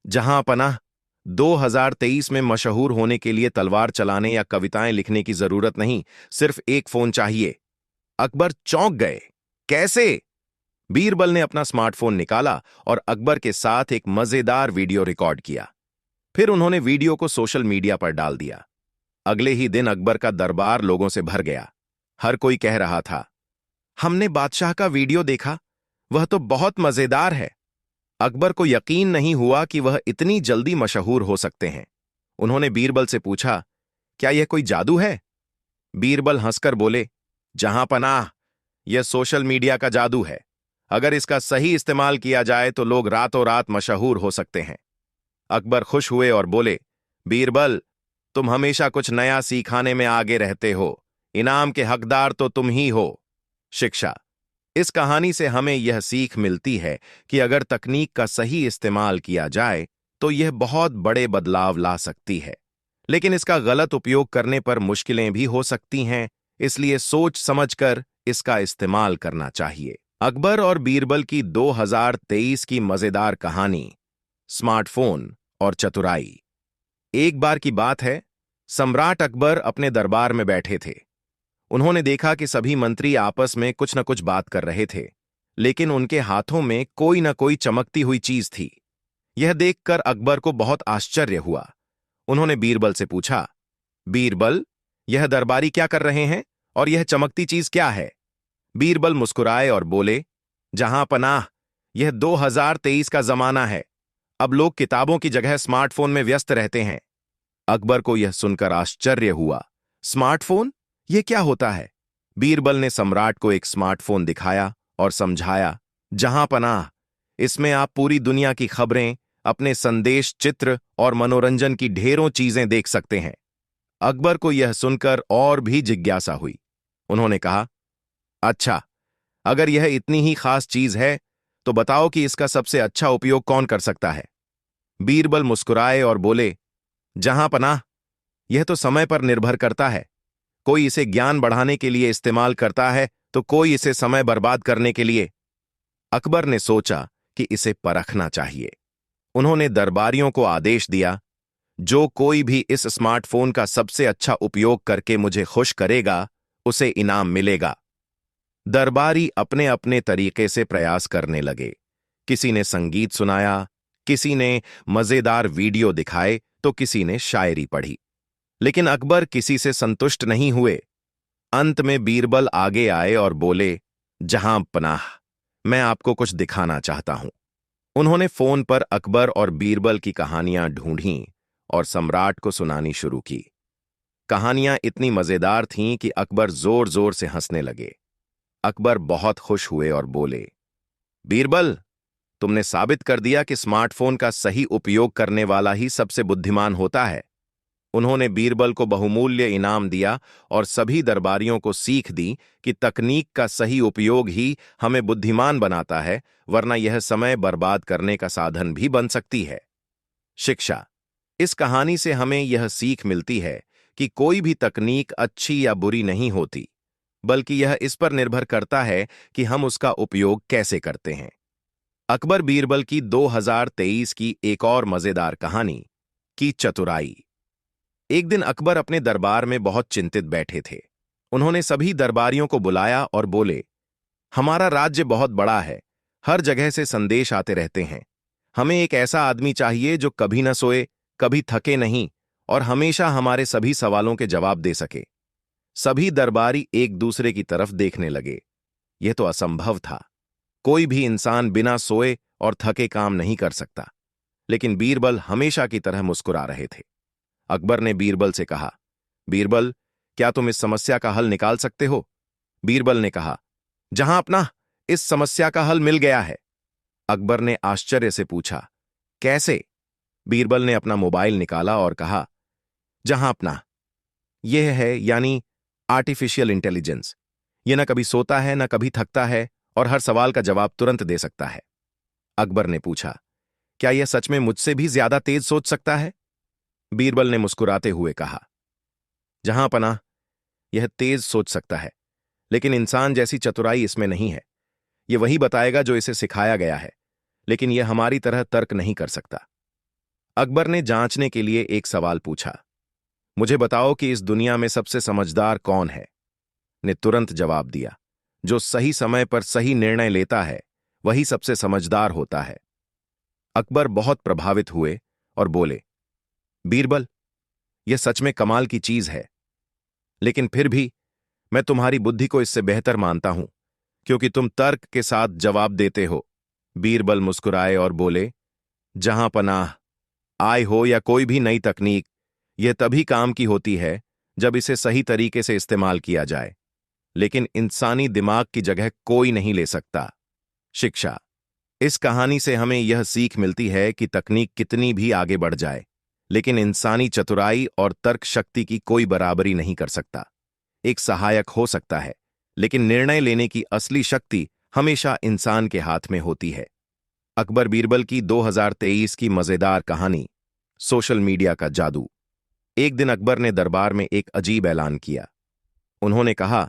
जहां पनाह, 2023 में मशहूर होने के लिए तलवार चलाने या कविताएं लिखने की जरूरत नहीं, सिर्फ एक फोन चाहिए। अकबर चौंक गए, कैसे? बीरबल ने अपना स्मार्टफोन निकाला और अकबर के साथ एक मजेदार वीडियो रिकॉर्ड किया। फिर उन्होंने वीडियो को सोशल मीडिया पर डाल दिया। अगले ही दिन अकबर का दरबार लोगों से भर गया। हर कोई कह रहा था, हमने बादशाह का वीडियो देखा, वह तो बहुत मजेदार है। अकबर को यकीन नहीं हुआ कि वह इतनी जल्दी मशहूर हो सकते हैं। उन्होंने बीरबल से पूछा, क्या यह कोई जादू है? बीरबल हंसकर बोले, जहां पनाह, यह सोशल मीडिया का जादू है। अगर इसका सही इस्तेमाल किया जाए तो लोग रातों रात मशहूर हो सकते हैं। अकबर खुश हुए और बोले, बीरबल, तुम हमेशा कुछ नया सिखाने में आगे रहते हो। इनाम के हकदार तो तुम ही हो। शिक्षा। इस कहानी से हमें यह सीख मिलती है कि अगर तकनीक का सही इस्तेमाल किया जाए तो यह बहुत बड़े बदलाव ला सकती है, लेकिन इसका गलत उपयोग करने पर मुश्किलें भी हो सकती हैं। इसलिए सोच समझकर इसका इस्तेमाल करना चाहिए। अकबर और बीरबल की 2023 की मजेदार कहानी, स्मार्टफोन और चतुराई। एक बार की बात है, सम्राट अकबर अपने दरबार में बैठे थे। उन्होंने देखा कि सभी मंत्री आपस में कुछ न कुछ बात कर रहे थे, लेकिन उनके हाथों में कोई न कोई चमकती हुई चीज थी। यह देखकर अकबर को बहुत आश्चर्य हुआ। उन्होंने बीरबल से पूछा, बीरबल, यह दरबारी क्या कर रहे हैं और यह चमकती चीज क्या है? बीरबल मुस्कुराए और बोले, जहां पनाह, यह 2023 का जमाना है। अब लोग किताबों की जगह स्मार्टफोन में व्यस्त रहते हैं। अकबर को यह सुनकर आश्चर्य हुआ। स्मार्टफोन? यह क्या होता है? बीरबल ने सम्राट को एक स्मार्टफोन दिखाया और समझाया, जहां पनाह, इसमें आप पूरी दुनिया की खबरें, अपने संदेश, चित्र और मनोरंजन की ढेरों चीजें देख सकते हैं। अकबर को यह सुनकर और भी जिज्ञासा हुई। उन्होंने कहा, अच्छा, अगर यह इतनी ही खास चीज है तो बताओ कि इसका सबसे अच्छा उपयोग कौन कर सकता है? बीरबल मुस्कुराए और बोले, जहां पनाह, यह तो समय पर निर्भर करता है। कोई इसे ज्ञान बढ़ाने के लिए इस्तेमाल करता है तो कोई इसे समय बर्बाद करने के लिए। अकबर ने सोचा कि इसे परखना चाहिए। उन्होंने दरबारियों को आदेश दिया, जो कोई भी इस स्मार्टफोन का सबसे अच्छा उपयोग करके मुझे खुश करेगा, उसे इनाम मिलेगा। दरबारी अपने अपने तरीके से प्रयास करने लगे। किसी ने संगीत सुनाया, किसी ने मजेदार वीडियो दिखाए तो किसी ने शायरी पढ़ी, लेकिन अकबर किसी से संतुष्ट नहीं हुए। अंत में बीरबल आगे आए और बोले, जहां पनाह, मैं आपको कुछ दिखाना चाहता हूं। उन्होंने फोन पर अकबर और बीरबल की कहानियां ढूंढीं और सम्राट को सुनानी शुरू की। कहानियां इतनी मजेदार थीं कि अकबर जोर जोर से हंसने लगे। अकबर बहुत खुश हुए और बोले, बीरबल, तुमने साबित कर दिया कि स्मार्टफोन का सही उपयोग करने वाला ही सबसे बुद्धिमान होता है। उन्होंने बीरबल को बहुमूल्य इनाम दिया और सभी दरबारियों को सीख दी कि तकनीक का सही उपयोग ही हमें बुद्धिमान बनाता है, वरना यह समय बर्बाद करने का साधन भी बन सकती है। शिक्षा। इस कहानी से हमें यह सीख मिलती है कि कोई भी तकनीक अच्छी या बुरी नहीं होती, बल्कि यह इस पर निर्भर करता है कि हम उसका उपयोग कैसे करते हैं। अकबर बीरबल की 2023 की एक और मजेदार कहानी, की चतुराई। एक दिन अकबर अपने दरबार में बहुत चिंतित बैठे थे। उन्होंने सभी दरबारियों को बुलाया और बोले, हमारा राज्य बहुत बड़ा है, हर जगह से संदेश आते रहते हैं। हमें एक ऐसा आदमी चाहिए जो कभी न सोए, कभी थके नहीं और हमेशा हमारे सभी सवालों के जवाब दे सके। सभी दरबारी एक दूसरे की तरफ देखने लगे। यह तो असंभव था। कोई भी इंसान बिना सोए और थके काम नहीं कर सकता। लेकिन बीरबल हमेशा की तरह मुस्कुरा रहे थे। अकबर ने बीरबल से कहा, बीरबल, क्या तुम इस समस्या का हल निकाल सकते हो? बीरबल ने कहा, जहां अपना, इस समस्या का हल मिल गया है। अकबर ने आश्चर्य से पूछा, कैसे? बीरबल ने अपना मोबाइल निकाला और कहा, जहां अपना, यह है यानी आर्टिफिशियल इंटेलिजेंस। यह न कभी सोता है न कभी थकता है और हर सवाल का जवाब तुरंत दे सकता है। अकबर ने पूछा, क्या यह सच में मुझसे भी ज्यादा तेज सोच सकता है? बीरबल ने मुस्कुराते हुए कहा, जहां पनाह, यह तेज सोच सकता है, लेकिन इंसान जैसी चतुराई इसमें नहीं है। यह वही बताएगा जो इसे सिखाया गया है, लेकिन यह हमारी तरह तर्क नहीं कर सकता। अकबर ने जांचने के लिए एक सवाल पूछा, मुझे बताओ कि इस दुनिया में सबसे समझदार कौन है? ने तुरंत जवाब दिया, जो सही समय पर सही निर्णय लेता है, वही सबसे समझदार होता है। अकबर बहुत प्रभावित हुए और बोले, बीरबल, यह सच में कमाल की चीज है, लेकिन फिर भी मैं तुम्हारी बुद्धि को इससे बेहतर मानता हूं, क्योंकि तुम तर्क के साथ जवाब देते हो। बीरबल मुस्कुराए और बोले, जहां पनाह, आय हो या कोई भी नई तकनीक, यह तभी काम की होती है जब इसे सही तरीके से इस्तेमाल किया जाए, लेकिन इंसानी दिमाग की जगह कोई नहीं ले सकता। शिक्षा। इस कहानी से हमें यह सीख मिलती है कि तकनीक कितनी भी आगे बढ़ जाए, लेकिन इंसानी चतुराई और तर्क शक्ति की कोई बराबरी नहीं कर सकता। एक सहायक हो सकता है, लेकिन निर्णय लेने की असली शक्ति हमेशा इंसान के हाथ में होती है। अकबर बीरबल की 2023 की मजेदार कहानी, सोशल मीडिया का जादू। एक दिन अकबर ने दरबार में एक अजीब ऐलान किया। उन्होंने कहा,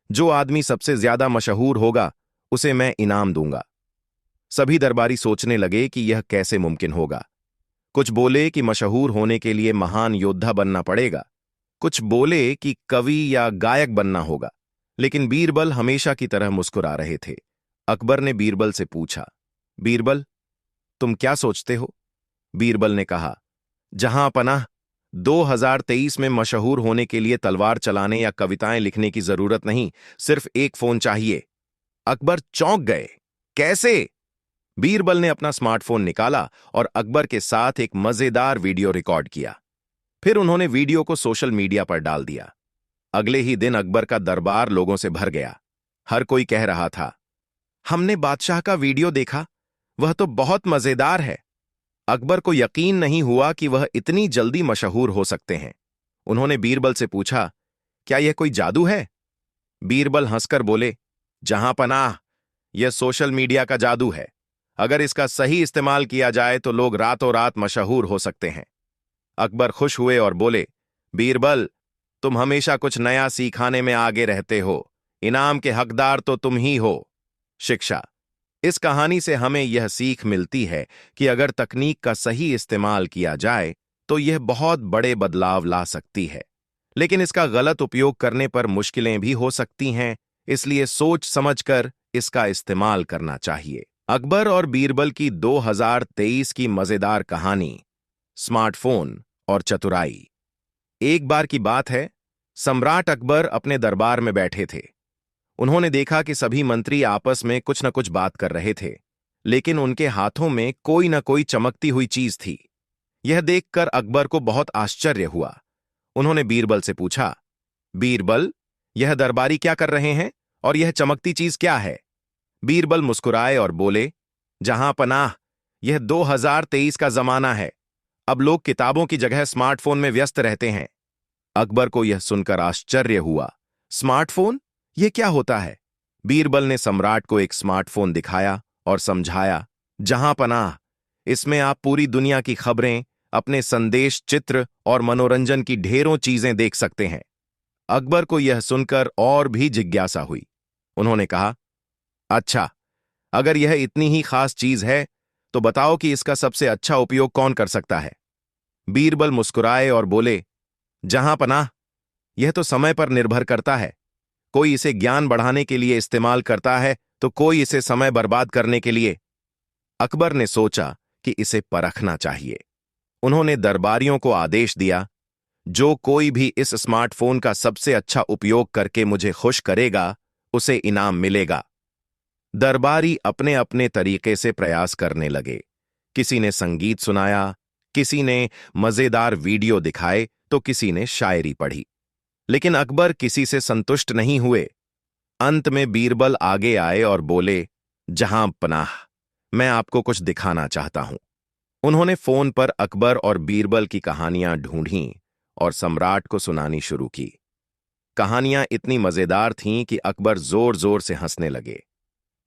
जो आदमी सबसे ज्यादा मशहूर होगा उसे मैं इनाम दूंगा। सभी दरबारी सोचने लगे कि यह कैसे मुमकिन होगा। कुछ बोले कि मशहूर होने के लिए महान योद्धा बनना पड़ेगा, कुछ बोले कि कवि या गायक बनना होगा, लेकिन बीरबल हमेशा की तरह मुस्कुरा रहे थे। अकबर ने बीरबल से पूछा, बीरबल, तुम क्या सोचते हो? बीरबल ने कहा, जहां पनाह, 2023 में मशहूर होने के लिए तलवार चलाने या कविताएं लिखने की जरूरत नहीं, सिर्फ एक फोन चाहिए। अकबर चौंक गए। कैसे? बीरबल ने अपना स्मार्टफोन निकाला और अकबर के साथ एक मजेदार वीडियो रिकॉर्ड किया। फिर उन्होंने वीडियो को सोशल मीडिया पर डाल दिया। अगले ही दिन अकबर का दरबार लोगों से भर गया। हर कोई कह रहा था, हमने बादशाह का वीडियो देखा, वह तो बहुत मजेदार है। अकबर को यकीन नहीं हुआ कि वह इतनी जल्दी मशहूर हो सकते हैं। उन्होंने बीरबल से पूछा, क्या यह कोई जादू है? बीरबल हंसकर बोले, जहां पनाह, यह सोशल मीडिया का जादू है। अगर इसका सही इस्तेमाल किया जाए तो लोग रातों रात मशहूर हो सकते हैं। अकबर खुश हुए और बोले, बीरबल, तुम हमेशा कुछ नया सिखाने में आगे रहते हो। इनाम के हकदार तो तुम ही हो। शिक्षा। इस कहानी से हमें यह सीख मिलती है कि अगर तकनीक का सही इस्तेमाल किया जाए तो यह बहुत बड़े बदलाव ला सकती है, लेकिन इसका गलत उपयोग करने पर मुश्किलें भी हो सकती हैं, इसलिए सोच समझकर इसका इस्तेमाल करना चाहिए। अकबर और बीरबल की 2023 की मजेदार कहानी, स्मार्टफोन और चतुराई। एक बार की बात है, सम्राट अकबर अपने दरबार में बैठे थे। उन्होंने देखा कि सभी मंत्री आपस में कुछ न कुछ बात कर रहे थे, लेकिन उनके हाथों में कोई न कोई चमकती हुई चीज थी। यह देखकर अकबर को बहुत आश्चर्य हुआ। उन्होंने बीरबल से पूछा, बीरबल, यह दरबारी क्या कर रहे हैं और यह चमकती चीज क्या है? बीरबल मुस्कुराए और बोले, जहां पनाह, यह 2023 का जमाना है। अब लोग किताबों की जगह स्मार्टफोन में व्यस्त रहते हैं। अकबर को यह सुनकर आश्चर्य हुआ। स्मार्टफोन? यह क्या होता है? बीरबल ने सम्राट को एक स्मार्टफोन दिखाया और समझाया, जहां पनाह, इसमें आप पूरी दुनिया की खबरें, अपने संदेश, चित्र और मनोरंजन की ढेरों चीजें देख सकते हैं। अकबर को यह सुनकर और भी जिज्ञासा हुई। उन्होंने कहा, अच्छा, अगर यह इतनी ही खास चीज है तो बताओ कि इसका सबसे अच्छा उपयोग कौन कर सकता है? बीरबल मुस्कुराए और बोले, जहां पनाह, यह तो समय पर निर्भर करता है। कोई इसे ज्ञान बढ़ाने के लिए इस्तेमाल करता है तो कोई इसे समय बर्बाद करने के लिए। अकबर ने सोचा कि इसे परखना चाहिए। उन्होंने दरबारियों को आदेश दिया, जो कोई भी इस स्मार्टफोन का सबसे अच्छा उपयोग करके मुझे खुश करेगा, उसे इनाम मिलेगा। दरबारी अपने अपने तरीके से प्रयास करने लगे। किसी ने संगीत सुनाया, किसी ने मजेदार वीडियो दिखाए तो किसी ने शायरी पढ़ी, लेकिन अकबर किसी से संतुष्ट नहीं हुए। अंत में बीरबल आगे आए और बोले, जहां पनाह, मैं आपको कुछ दिखाना चाहता हूं। उन्होंने फोन पर अकबर और बीरबल की कहानियां ढूंढीं और सम्राट को सुनानी शुरू की। कहानियां इतनी मजेदार थीं कि अकबर जोर जोर से हंसने लगे।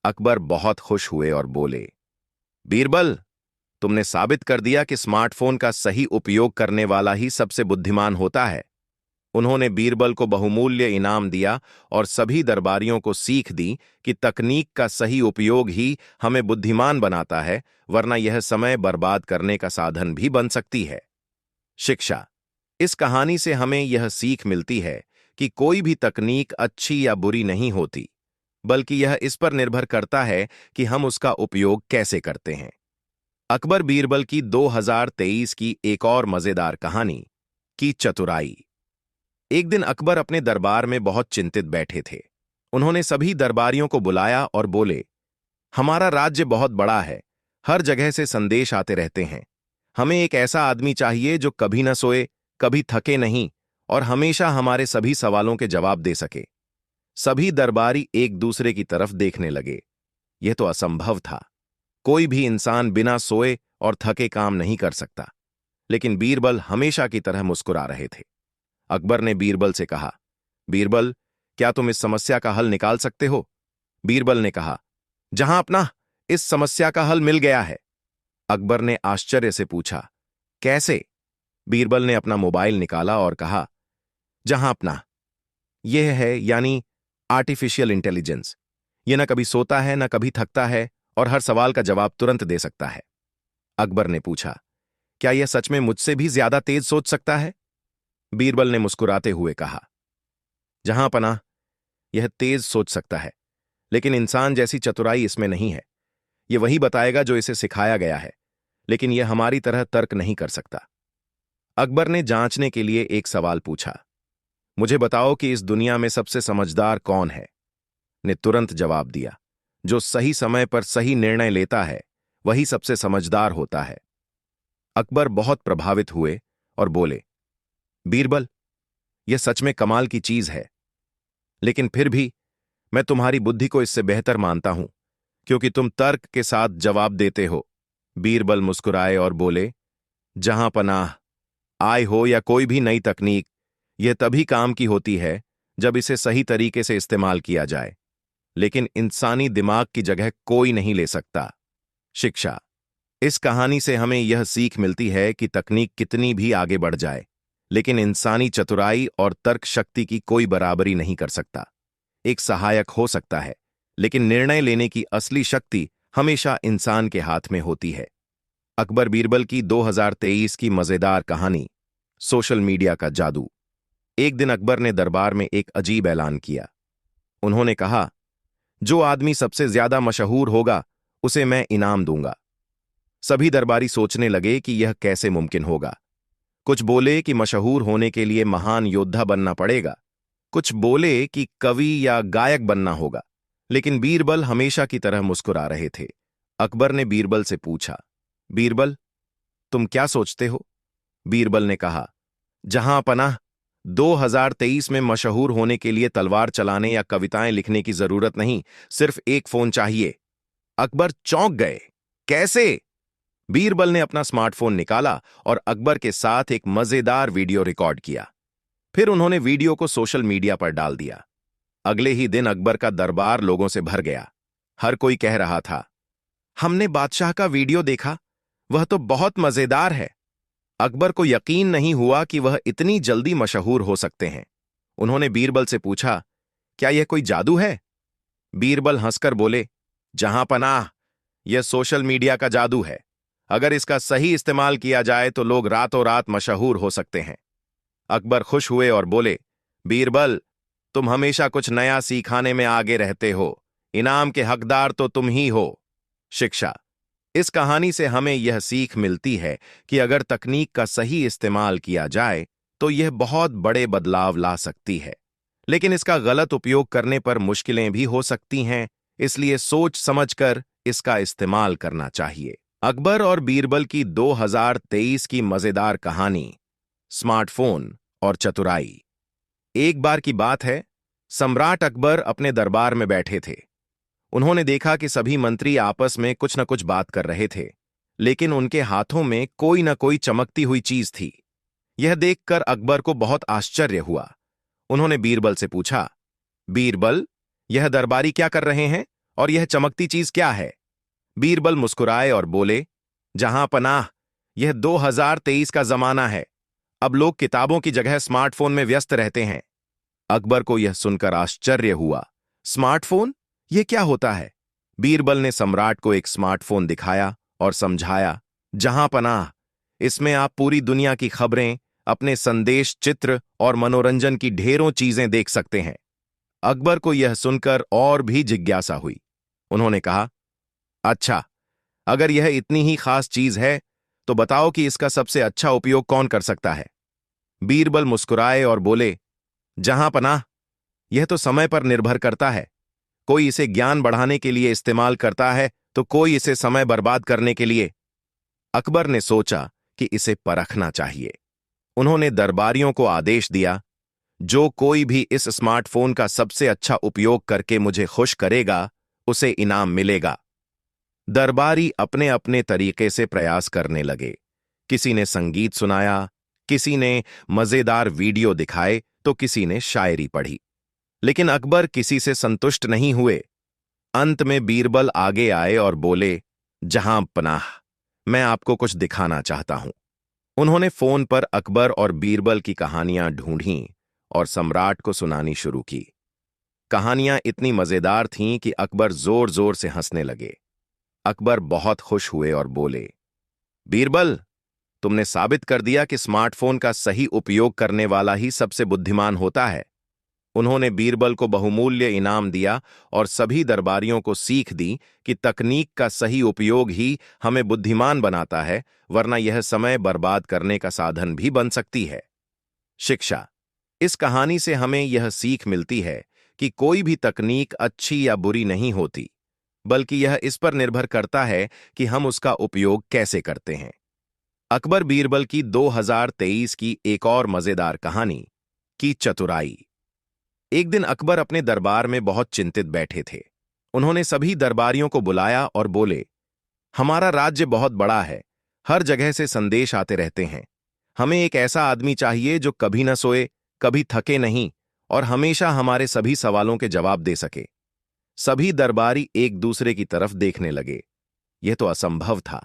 अकबर बहुत खुश हुए और बोले, बीरबल, तुमने साबित कर दिया कि स्मार्टफोन का सही उपयोग करने वाला ही सबसे बुद्धिमान होता है। उन्होंने बीरबल को बहुमूल्य इनाम दिया और सभी दरबारियों को सीख दी कि तकनीक का सही उपयोग ही हमें बुद्धिमान बनाता है, वरना यह समय बर्बाद करने का साधन भी बन सकती है। शिक्षा। इस कहानी से हमें यह सीख मिलती है कि कोई भी तकनीक अच्छी या बुरी नहीं होती, बल्कि यह इस पर निर्भर करता है कि हम उसका उपयोग कैसे करते हैं। अकबर बीरबल की 2023 की एक और मजेदार कहानी की चतुराई। एक दिन अकबर अपने दरबार में बहुत चिंतित बैठे थे। उन्होंने सभी दरबारियों को बुलाया और बोले, हमारा राज्य बहुत बड़ा है, हर जगह से संदेश आते रहते हैं। हमें एक ऐसा आदमी चाहिए जो कभी न सोए, कभी थके नहीं और हमेशा हमारे सभी सवालों के जवाब दे सके। सभी दरबारी एक दूसरे की तरफ देखने लगे। यह तो असंभव था। कोई भी इंसान बिना सोए और थके काम नहीं कर सकता। लेकिन बीरबल हमेशा की तरह मुस्कुरा रहे थे। अकबर ने बीरबल से कहा, बीरबल, क्या तुम इस समस्या का हल निकाल सकते हो? बीरबल ने कहा, जहां अपना, इस समस्या का हल मिल गया है। अकबर ने आश्चर्य से पूछा, कैसे? बीरबल ने अपना मोबाइल निकाला और कहा, जहां अपना, यह है यानी आर्टिफिशियल इंटेलिजेंस। यह न कभी सोता है, न कभी थकता है और हर सवाल का जवाब तुरंत दे सकता है। अकबर ने पूछा, क्या यह सच में मुझसे भी ज्यादा तेज सोच सकता है? बीरबल ने मुस्कुराते हुए कहा, जहां पनाह, यह तेज सोच सकता है, लेकिन इंसान जैसी चतुराई इसमें नहीं है। यह वही बताएगा जो इसे सिखाया गया है, लेकिन यह हमारी तरह तर्क नहीं कर सकता। अकबर ने जांचने के लिए एक सवाल पूछा, मुझे बताओ कि इस दुनिया में सबसे समझदार कौन है? ने तुरंत जवाब दिया, जो सही समय पर सही निर्णय लेता है वही सबसे समझदार होता है। अकबर बहुत प्रभावित हुए और बोले, बीरबल, यह सच में कमाल की चीज है, लेकिन फिर भी मैं तुम्हारी बुद्धि को इससे बेहतर मानता हूं, क्योंकि तुम तर्क के साथ जवाब देते हो। बीरबल मुस्कुराए और बोले, जहां पनाह, आय हो या कोई भी नई तकनीक, यह तभी काम की होती है जब इसे सही तरीके से इस्तेमाल किया जाए। लेकिन इंसानी दिमाग की जगह कोई नहीं ले सकता। शिक्षा। इस कहानी से हमें यह सीख मिलती है कि तकनीक कितनी भी आगे बढ़ जाए, लेकिन इंसानी चतुराई और तर्क शक्ति की कोई बराबरी नहीं कर सकता। एक सहायक हो सकता है, लेकिन निर्णय लेने की असली शक्ति हमेशा इंसान के हाथ में होती है। अकबर बीरबल की 2023 की मजेदार कहानी, सोशल मीडिया का जादू। एक दिन अकबर ने दरबार में एक अजीब ऐलान किया। उन्होंने कहा, जो आदमी सबसे ज्यादा मशहूर होगा उसे मैं इनाम दूंगा। सभी दरबारी सोचने लगे कि यह कैसे मुमकिन होगा। कुछ बोले कि मशहूर होने के लिए महान योद्धा बनना पड़ेगा, कुछ बोले कि कवि या गायक बनना होगा, लेकिन बीरबल हमेशा की तरह मुस्कुरा रहे थे। अकबर ने बीरबल से पूछा, बीरबल, तुम क्या सोचते हो? बीरबल ने कहा, जहां पनाह, 2023 में मशहूर होने के लिए तलवार चलाने या कविताएं लिखने की जरूरत नहीं, सिर्फ एक फोन चाहिए। अकबर चौंक गए। कैसे? बीरबल ने अपना स्मार्टफोन निकाला और अकबर के साथ एक मजेदार वीडियो रिकॉर्ड किया। फिर उन्होंने वीडियो को सोशल मीडिया पर डाल दिया। अगले ही दिन अकबर का दरबार लोगों से भर गया। हर कोई कह रहा था, हमने बादशाह का वीडियो देखा, वह तो बहुत मजेदार है। अकबर को यकीन नहीं हुआ कि वह इतनी जल्दी मशहूर हो सकते हैं। उन्होंने बीरबल से पूछा, क्या यह कोई जादू है? बीरबल हंसकर बोले, जहां पनाह, यह सोशल मीडिया का जादू है। अगर इसका सही इस्तेमाल किया जाए तो लोग रातों रात मशहूर हो सकते हैं। अकबर खुश हुए और बोले, बीरबल, तुम हमेशा कुछ नया सिखाने में आगे रहते हो। इनाम के हकदार तो तुम ही हो। शिक्षा। इस कहानी से हमें यह सीख मिलती है कि अगर तकनीक का सही इस्तेमाल किया जाए तो यह बहुत बड़े बदलाव ला सकती है, लेकिन इसका गलत उपयोग करने पर मुश्किलें भी हो सकती हैं, इसलिए सोच समझकर इसका इस्तेमाल करना चाहिए। अकबर और बीरबल की 2023 की मजेदार कहानी, स्मार्टफोन और चतुराई। एक बार की बात है, सम्राट अकबर अपने दरबार में बैठे थे। उन्होंने देखा कि सभी मंत्री आपस में कुछ न कुछ बात कर रहे थे, लेकिन उनके हाथों में कोई न कोई चमकती हुई चीज थी। यह देखकर अकबर को बहुत आश्चर्य हुआ। उन्होंने बीरबल से पूछा, बीरबल, यह दरबारी क्या कर रहे हैं और यह चमकती चीज क्या है? बीरबल मुस्कुराए और बोले, जहां पनाह, यह 2023 का जमाना है। अब लोग किताबों की जगह स्मार्टफोन में व्यस्त रहते हैं। अकबर को यह सुनकर आश्चर्य हुआ। स्मार्टफोन? यह क्या होता है? बीरबल ने सम्राट को एक स्मार्टफोन दिखाया और समझाया, जहां पनाह, इसमें आप पूरी दुनिया की खबरें, अपने संदेश, चित्र और मनोरंजन की ढेरों चीजें देख सकते हैं। अकबर को यह सुनकर और भी जिज्ञासा हुई। उन्होंने कहा, अच्छा, अगर यह इतनी ही खास चीज है तो बताओ कि इसका सबसे अच्छा उपयोग कौन कर सकता है। बीरबल मुस्कुराए और बोले, जहां पनाह, यह तो समय पर निर्भर करता है। कोई इसे ज्ञान बढ़ाने के लिए इस्तेमाल करता है तो कोई इसे समय बर्बाद करने के लिए। अकबर ने सोचा कि इसे परखना चाहिए। उन्होंने दरबारियों को आदेश दिया, जो कोई भी इस स्मार्टफोन का सबसे अच्छा उपयोग करके मुझे खुश करेगा उसे इनाम मिलेगा। दरबारी अपने अपने तरीके से प्रयास करने लगे। किसी ने संगीत सुनाया, किसी ने मजेदार वीडियो दिखाए तो किसी ने शायरी पढ़ी। लेकिन अकबर किसी से संतुष्ट नहीं हुए। अंत में बीरबल आगे आए और बोले, जहां पनाह, मैं आपको कुछ दिखाना चाहता हूं। उन्होंने फोन पर अकबर और बीरबल की कहानियां ढूंढीं और सम्राट को सुनानी शुरू की। कहानियां इतनी मजेदार थीं कि अकबर जोर जोर से हंसने लगे। अकबर बहुत खुश हुए और बोले, बीरबल, तुमने साबित कर दिया कि स्मार्टफोन का सही उपयोग करने वाला ही सबसे बुद्धिमान होता है। उन्होंने बीरबल को बहुमूल्य इनाम दिया और सभी दरबारियों को सीख दी कि तकनीक का सही उपयोग ही हमें बुद्धिमान बनाता है, वरना यह समय बर्बाद करने का साधन भी बन सकती है। शिक्षा। इस कहानी से हमें यह सीख मिलती है कि कोई भी तकनीक अच्छी या बुरी नहीं होती, बल्कि यह इस पर निर्भर करता है कि हम उसका उपयोग कैसे करते हैं। अकबर बीरबल की 2023 की एक और मजेदार कहानी, की चतुराई। एक दिन अकबर अपने दरबार में बहुत चिंतित बैठे थे। उन्होंने सभी दरबारियों को बुलाया और बोले, हमारा राज्य बहुत बड़ा है, हर जगह से संदेश आते रहते हैं। हमें एक ऐसा आदमी चाहिए जो कभी न सोए, कभी थके नहीं और हमेशा हमारे सभी सवालों के जवाब दे सके। सभी दरबारी एक दूसरे की तरफ देखने लगे। यह तो असंभव था।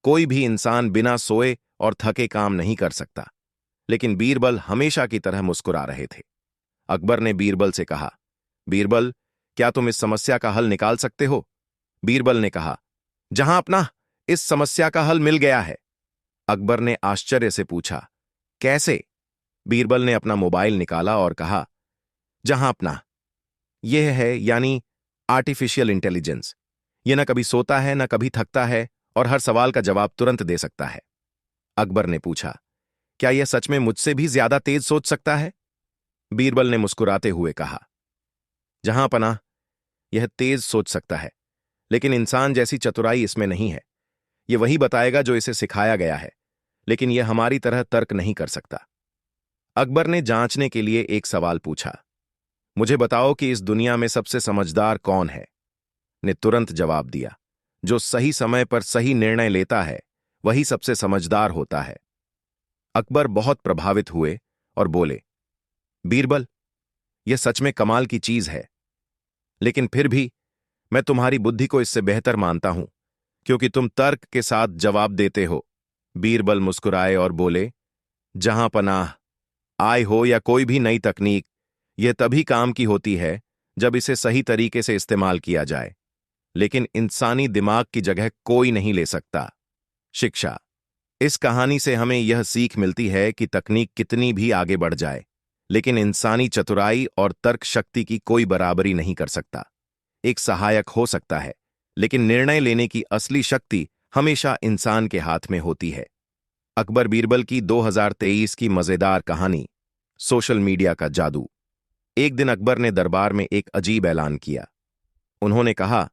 कोई भी इंसान बिना सोए और थके काम नहीं कर सकता। लेकिन बीरबल हमेशा की तरह मुस्कुरा रहे थे। अकबर ने बीरबल से कहा, बीरबल, क्या तुम इस समस्या का हल निकाल सकते हो? बीरबल ने कहा, जहां अपना, इस समस्या का हल मिल गया है। अकबर ने आश्चर्य से पूछा, कैसे? बीरबल ने अपना मोबाइल निकाला और कहा, जहां अपना, यह है यानी आर्टिफिशियल इंटेलिजेंस। यह न कभी सोता है न कभी थकता है और हर सवाल का जवाब तुरंत दे सकता है। अकबर ने पूछा, क्या यह सच में मुझसे भी ज्यादा तेज सोच सकता है? बीरबल ने मुस्कुराते हुए कहा, जहां पनाह, यह तेज सोच सकता है, लेकिन इंसान जैसी चतुराई इसमें नहीं है। यह वही बताएगा जो इसे सिखाया गया है, लेकिन यह हमारी तरह तर्क नहीं कर सकता। अकबर ने जांचने के लिए एक सवाल पूछा, मुझे बताओ कि इस दुनिया में सबसे समझदार कौन है? ने तुरंत जवाब दिया, जो सही समय पर सही निर्णय लेता है वही सबसे समझदार होता है। अकबर बहुत प्रभावित हुए और बोले, बीरबल, यह सच में कमाल की चीज है, लेकिन फिर भी मैं तुम्हारी बुद्धि को इससे बेहतर मानता हूं, क्योंकि तुम तर्क के साथ जवाब देते हो। बीरबल मुस्कुराए और बोले, जहां पनाह, आय हो या कोई भी नई तकनीक, यह तभी काम की होती है जब इसे सही तरीके से इस्तेमाल किया जाए, लेकिन इंसानी दिमाग की जगह कोई नहीं ले सकता। शिक्षा। इस कहानी से हमें यह सीख मिलती है कि तकनीक कितनी भी आगे बढ़ जाए, लेकिन इंसानी चतुराई और तर्क शक्ति की कोई बराबरी नहीं कर सकता। एक सहायक हो सकता है, लेकिन निर्णय लेने की असली शक्ति हमेशा इंसान के हाथ में होती है। अकबर बीरबल की 2023 की मजेदार कहानी, सोशल मीडिया का जादू। एक दिन अकबर ने दरबार में एक अजीब ऐलान किया। उन्होंने कहा,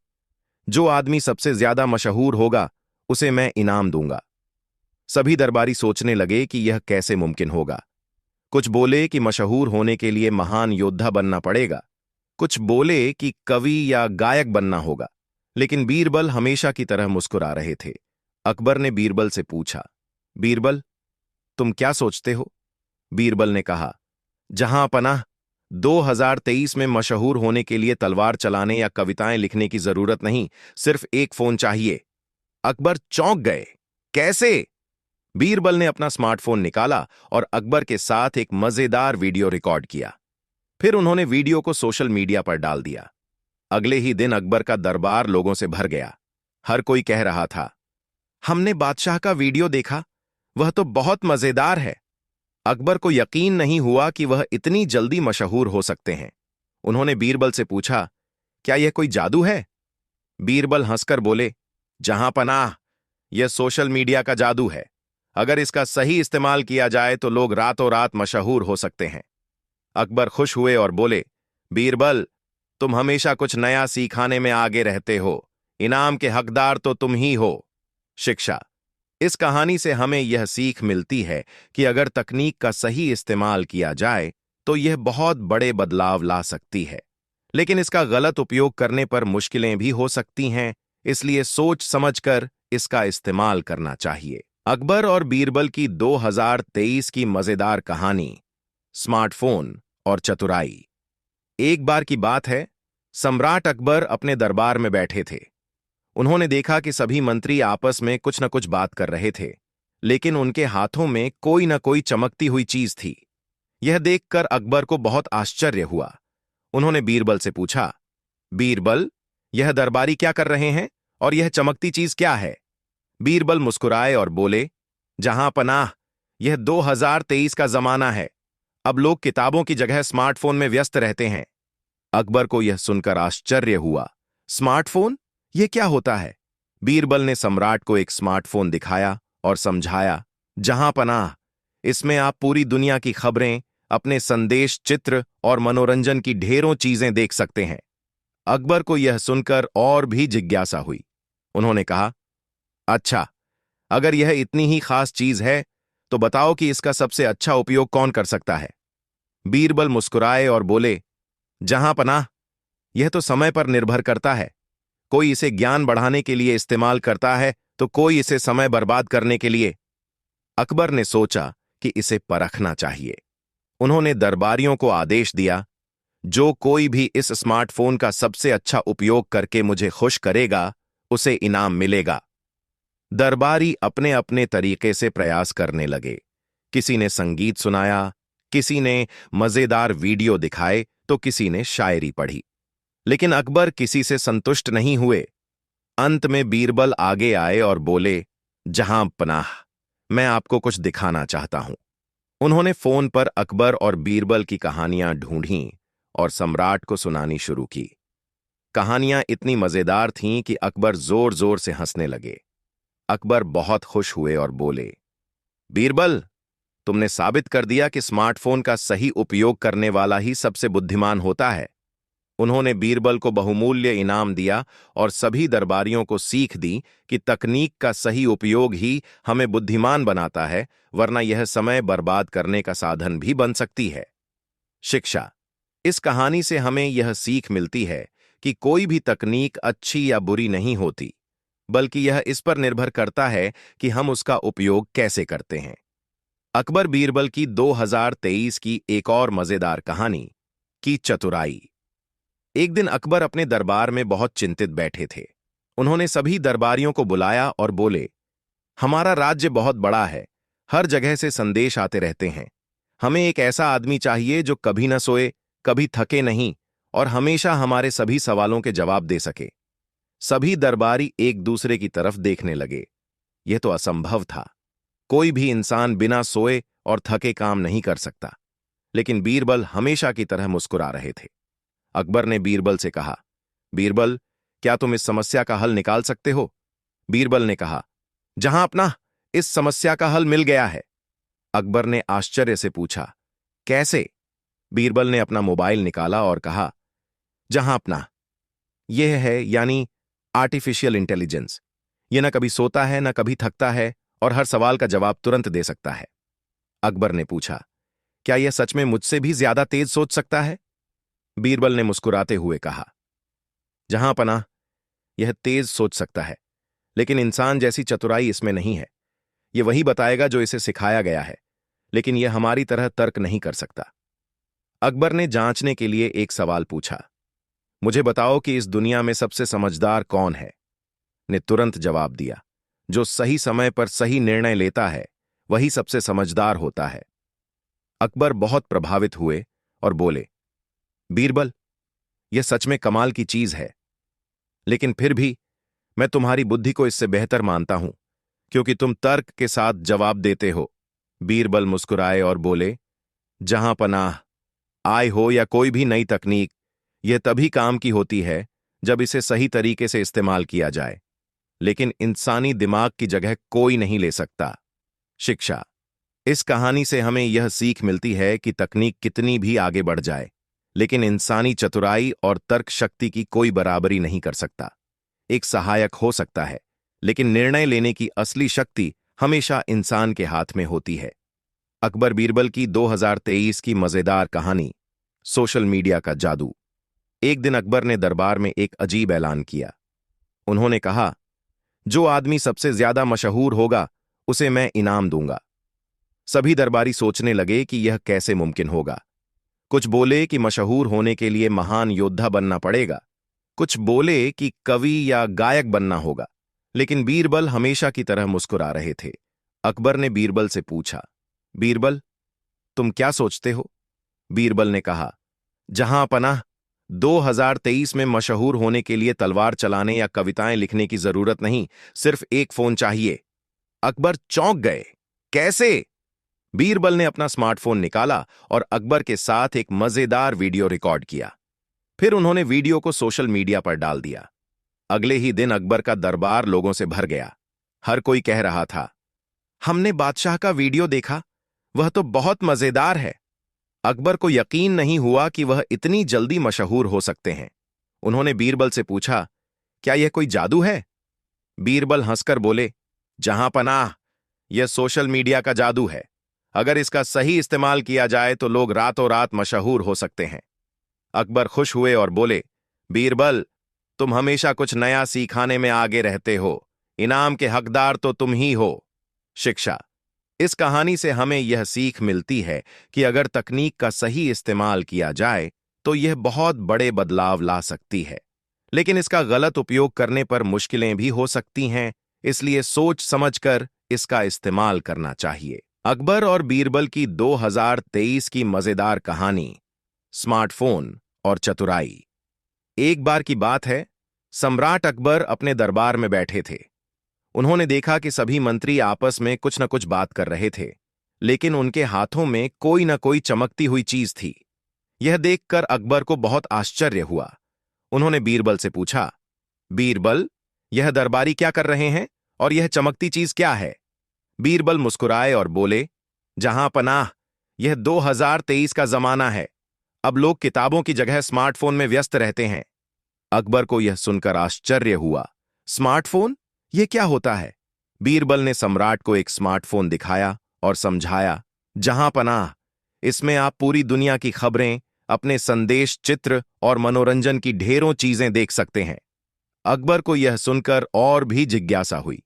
जो आदमी सबसे ज्यादा मशहूर होगा उसे मैं इनाम दूंगा। सभी दरबारी सोचने लगे कि यह कैसे मुमकिन होगा। कुछ बोले कि मशहूर होने के लिए महान योद्धा बनना पड़ेगा, कुछ बोले कि कवि या गायक बनना होगा, लेकिन बीरबल हमेशा की तरह मुस्कुरा रहे थे। अकबर ने बीरबल से पूछा, बीरबल, तुम क्या सोचते हो? बीरबल ने कहा, जहां पनाह, 2023 में मशहूर होने के लिए तलवार चलाने या कविताएं लिखने की जरूरत नहीं, सिर्फ एक फोन चाहिए। अकबर चौंक गए। कैसे? बीरबल ने अपना स्मार्टफोन निकाला और अकबर के साथ एक मजेदार वीडियो रिकॉर्ड किया। फिर उन्होंने वीडियो को सोशल मीडिया पर डाल दिया। अगले ही दिन अकबर का दरबार लोगों से भर गया। हर कोई कह रहा था, हमने बादशाह का वीडियो देखा, वह तो बहुत मजेदार है। अकबर को यकीन नहीं हुआ कि वह इतनी जल्दी मशहूर हो सकते हैं। उन्होंने बीरबल से पूछा, क्या यह कोई जादू है? बीरबल हंसकर बोले, जहां पनाह, यह सोशल मीडिया का जादू है। अगर इसका सही इस्तेमाल किया जाए तो लोग रातों रात मशहूर हो सकते हैं। अकबर खुश हुए और बोले, बीरबल, तुम हमेशा कुछ नया सिखाने में आगे रहते हो। इनाम के हकदार तो तुम ही हो। शिक्षा। इस कहानी से हमें यह सीख मिलती है कि अगर तकनीक का सही इस्तेमाल किया जाए तो यह बहुत बड़े बदलाव ला सकती है, लेकिन इसका गलत उपयोग करने पर मुश्किलें भी हो सकती हैं। इसलिए सोच समझकर इसका इस्तेमाल करना चाहिए। अकबर और बीरबल की 2023 की मजेदार कहानी, स्मार्टफोन और चतुराई। एक बार की बात है, सम्राट अकबर अपने दरबार में बैठे थे। उन्होंने देखा कि सभी मंत्री आपस में कुछ न कुछ बात कर रहे थे, लेकिन उनके हाथों में कोई न कोई चमकती हुई चीज थी। यह देखकर अकबर को बहुत आश्चर्य हुआ। उन्होंने बीरबल से पूछा, बीरबल, यह दरबारी क्या कर रहे हैं और यह चमकती चीज क्या है? बीरबल मुस्कुराए और बोले, जहां पनाह, यह 2023 का जमाना है। अब लोग किताबों की जगह स्मार्टफोन में व्यस्त रहते हैं। अकबर को यह सुनकर आश्चर्य हुआ। स्मार्टफोन? यह क्या होता है? बीरबल ने सम्राट को एक स्मार्टफोन दिखाया और समझाया, जहां पनाह, इसमें आप पूरी दुनिया की खबरें, अपने संदेश, चित्र और मनोरंजन की ढेरों चीजें देख सकते हैं। अकबर को यह सुनकर और भी जिज्ञासा हुई। उन्होंने कहा, अच्छा, अगर यह इतनी ही खास चीज है तो बताओ कि इसका सबसे अच्छा उपयोग कौन कर सकता है? बीरबल मुस्कुराए और बोले, जहां पनाह, यह तो समय पर निर्भर करता है। कोई इसे ज्ञान बढ़ाने के लिए इस्तेमाल करता है तो कोई इसे समय बर्बाद करने के लिए। अकबर ने सोचा कि इसे परखना चाहिए। उन्होंने दरबारियों को आदेश दिया, जो कोई भी इस स्मार्टफोन का सबसे अच्छा उपयोग करके मुझे खुश करेगा, उसे इनाम मिलेगा। दरबारी अपने अपने तरीके से प्रयास करने लगे। किसी ने संगीत सुनाया, किसी ने मजेदार वीडियो दिखाए तो किसी ने शायरी पढ़ी, लेकिन अकबर किसी से संतुष्ट नहीं हुए। अंत में बीरबल आगे आए और बोले, जहां पनाह, मैं आपको कुछ दिखाना चाहता हूं। उन्होंने फोन पर अकबर और बीरबल की कहानियां ढूंढीं और सम्राट को सुनानी शुरू की। कहानियां इतनी मजेदार थीं कि अकबर जोर जोर से हंसने लगे। अकबर बहुत खुश हुए और बोले, बीरबल, तुमने साबित कर दिया कि स्मार्टफोन का सही उपयोग करने वाला ही सबसे बुद्धिमान होता है। उन्होंने बीरबल को बहुमूल्य इनाम दिया और सभी दरबारियों को सीख दी कि तकनीक का सही उपयोग ही हमें बुद्धिमान बनाता है, वरना यह समय बर्बाद करने का साधन भी बन सकती है। शिक्षा। इस कहानी से हमें यह सीख मिलती है कि कोई भी तकनीक अच्छी या बुरी नहीं होती, बल्कि यह इस पर निर्भर करता है कि हम उसका उपयोग कैसे करते हैं। अकबर बीरबल की 2023 की एक और मजेदार कहानी, की चतुराई। एक दिन अकबर अपने दरबार में बहुत चिंतित बैठे थे। उन्होंने सभी दरबारियों को बुलाया और बोले, हमारा राज्य बहुत बड़ा है, हर जगह से संदेश आते रहते हैं। हमें एक ऐसा आदमी चाहिए जो कभी न सोए, कभी थके नहीं और हमेशा हमारे सभी सवालों के जवाब दे सके। सभी दरबारी एक दूसरे की तरफ देखने लगे। यह तो असंभव था। कोई भी इंसान बिना सोए और थके काम नहीं कर सकता, लेकिन बीरबल हमेशा की तरह मुस्कुरा रहे थे। अकबर ने बीरबल से कहा, बीरबल, क्या तुम इस समस्या का हल निकाल सकते हो? बीरबल ने कहा, जहां अपना, इस समस्या का हल मिल गया है। अकबर ने आश्चर्य से पूछा, कैसे? बीरबल ने अपना मोबाइल निकाला और कहा, जहां अपना, यह है यानी आर्टिफिशियल इंटेलिजेंस। यह न कभी सोता है, न कभी थकता है और हर सवाल का जवाब तुरंत दे सकता है। अकबर ने पूछा, क्या यह सच में मुझसे भी ज्यादा तेज सोच सकता है? बीरबल ने मुस्कुराते हुए कहा, जहां पनाह, यह तेज सोच सकता है, लेकिन इंसान जैसी चतुराई इसमें नहीं है। यह वही बताएगा जो इसे सिखाया गया है, लेकिन यह हमारी तरह तर्क नहीं कर सकता। अकबर ने जांचने के लिए एक सवाल पूछा, मुझे बताओ कि इस दुनिया में सबसे समझदार कौन है? ने तुरंत जवाब दिया, जो सही समय पर सही निर्णय लेता है वही सबसे समझदार होता है। अकबर बहुत प्रभावित हुए और बोले, बीरबल, यह सच में कमाल की चीज है, लेकिन फिर भी मैं तुम्हारी बुद्धि को इससे बेहतर मानता हूं, क्योंकि तुम तर्क के साथ जवाब देते हो। बीरबल मुस्कुराए और बोले, जहां पनाह, आय हो या कोई भी नई तकनीक, यह तभी काम की होती है जब इसे सही तरीके से इस्तेमाल किया जाए, लेकिन इंसानी दिमाग की जगह कोई नहीं ले सकता। शिक्षा। इस कहानी से हमें यह सीख मिलती है कि तकनीक कितनी भी आगे बढ़ जाए, लेकिन इंसानी चतुराई और तर्क शक्ति की कोई बराबरी नहीं कर सकता। एक सहायक हो सकता है, लेकिन निर्णय लेने की असली शक्ति हमेशा इंसान के हाथ में होती है। अकबर बीरबल की 2023 की मजेदार कहानी, सोशल मीडिया का जादू। एक दिन अकबर ने दरबार में एक अजीब ऐलान किया। उन्होंने कहा, जो आदमी सबसे ज्यादा मशहूर होगा उसे मैं इनाम दूंगा। सभी दरबारी सोचने लगे कि यह कैसे मुमकिन होगा। कुछ बोले कि मशहूर होने के लिए महान योद्धा बनना पड़ेगा, कुछ बोले कि कवि या गायक बनना होगा, लेकिन बीरबल हमेशा की तरह मुस्कुरा रहे थे। अकबर ने बीरबल से पूछा, बीरबल, तुम क्या सोचते हो? बीरबल ने कहा, जहां पनाह, 2023 में मशहूर होने के लिए तलवार चलाने या कविताएं लिखने की जरूरत नहीं, सिर्फ एक फोन चाहिए। अकबर चौंक गए। कैसे? बीरबल ने अपना स्मार्टफोन निकाला और अकबर के साथ एक मजेदार वीडियो रिकॉर्ड किया। फिर उन्होंने वीडियो को सोशल मीडिया पर डाल दिया। अगले ही दिन अकबर का दरबार लोगों से भर गया। हर कोई कह रहा था, हमने बादशाह का वीडियो देखा, वह तो बहुत मजेदार है। अकबर को यकीन नहीं हुआ कि वह इतनी जल्दी मशहूर हो सकते हैं। उन्होंने बीरबल से पूछा, क्या यह कोई जादू है? बीरबल हंसकर बोले, जहां पनाह, यह सोशल मीडिया का जादू है। अगर इसका सही इस्तेमाल किया जाए तो लोग रातों रात मशहूर हो सकते हैं। अकबर खुश हुए और बोले, बीरबल, तुम हमेशा कुछ नया सिखाने में आगे रहते हो। इनाम के हकदार तो तुम ही हो। शिक्षा। इस कहानी से हमें यह सीख मिलती है कि अगर तकनीक का सही इस्तेमाल किया जाए तो यह बहुत बड़े बदलाव ला सकती है, लेकिन इसका गलत उपयोग करने पर मुश्किलें भी हो सकती हैं, इसलिए सोच समझकर इसका इस्तेमाल करना चाहिए। अकबर और बीरबल की 2023 की मजेदार कहानी, स्मार्टफोन और चतुराई। एक बार की बात है, सम्राट अकबर अपने दरबार में बैठे थे। उन्होंने देखा कि सभी मंत्री आपस में कुछ न कुछ बात कर रहे थे, लेकिन उनके हाथों में कोई न कोई चमकती हुई चीज थी। यह देखकर अकबर को बहुत आश्चर्य हुआ। उन्होंने बीरबल से पूछा, बीरबल, यह दरबारी क्या कर रहे हैं और यह चमकती चीज क्या है? बीरबल मुस्कुराए और बोले, जहां पनाह, यह 2023 का जमाना है। अब लोग किताबों की जगह स्मार्टफोन में व्यस्त रहते हैं। अकबर को यह सुनकर आश्चर्य हुआ। स्मार्टफोन? यह क्या होता है? बीरबल ने सम्राट को एक स्मार्टफोन दिखाया और समझाया, जहां पनाह, इसमें आप पूरी दुनिया की खबरें, अपने संदेश, चित्र और मनोरंजन की ढेरों चीजें देख सकते हैं। अकबर को यह सुनकर और भी जिज्ञासा हुई।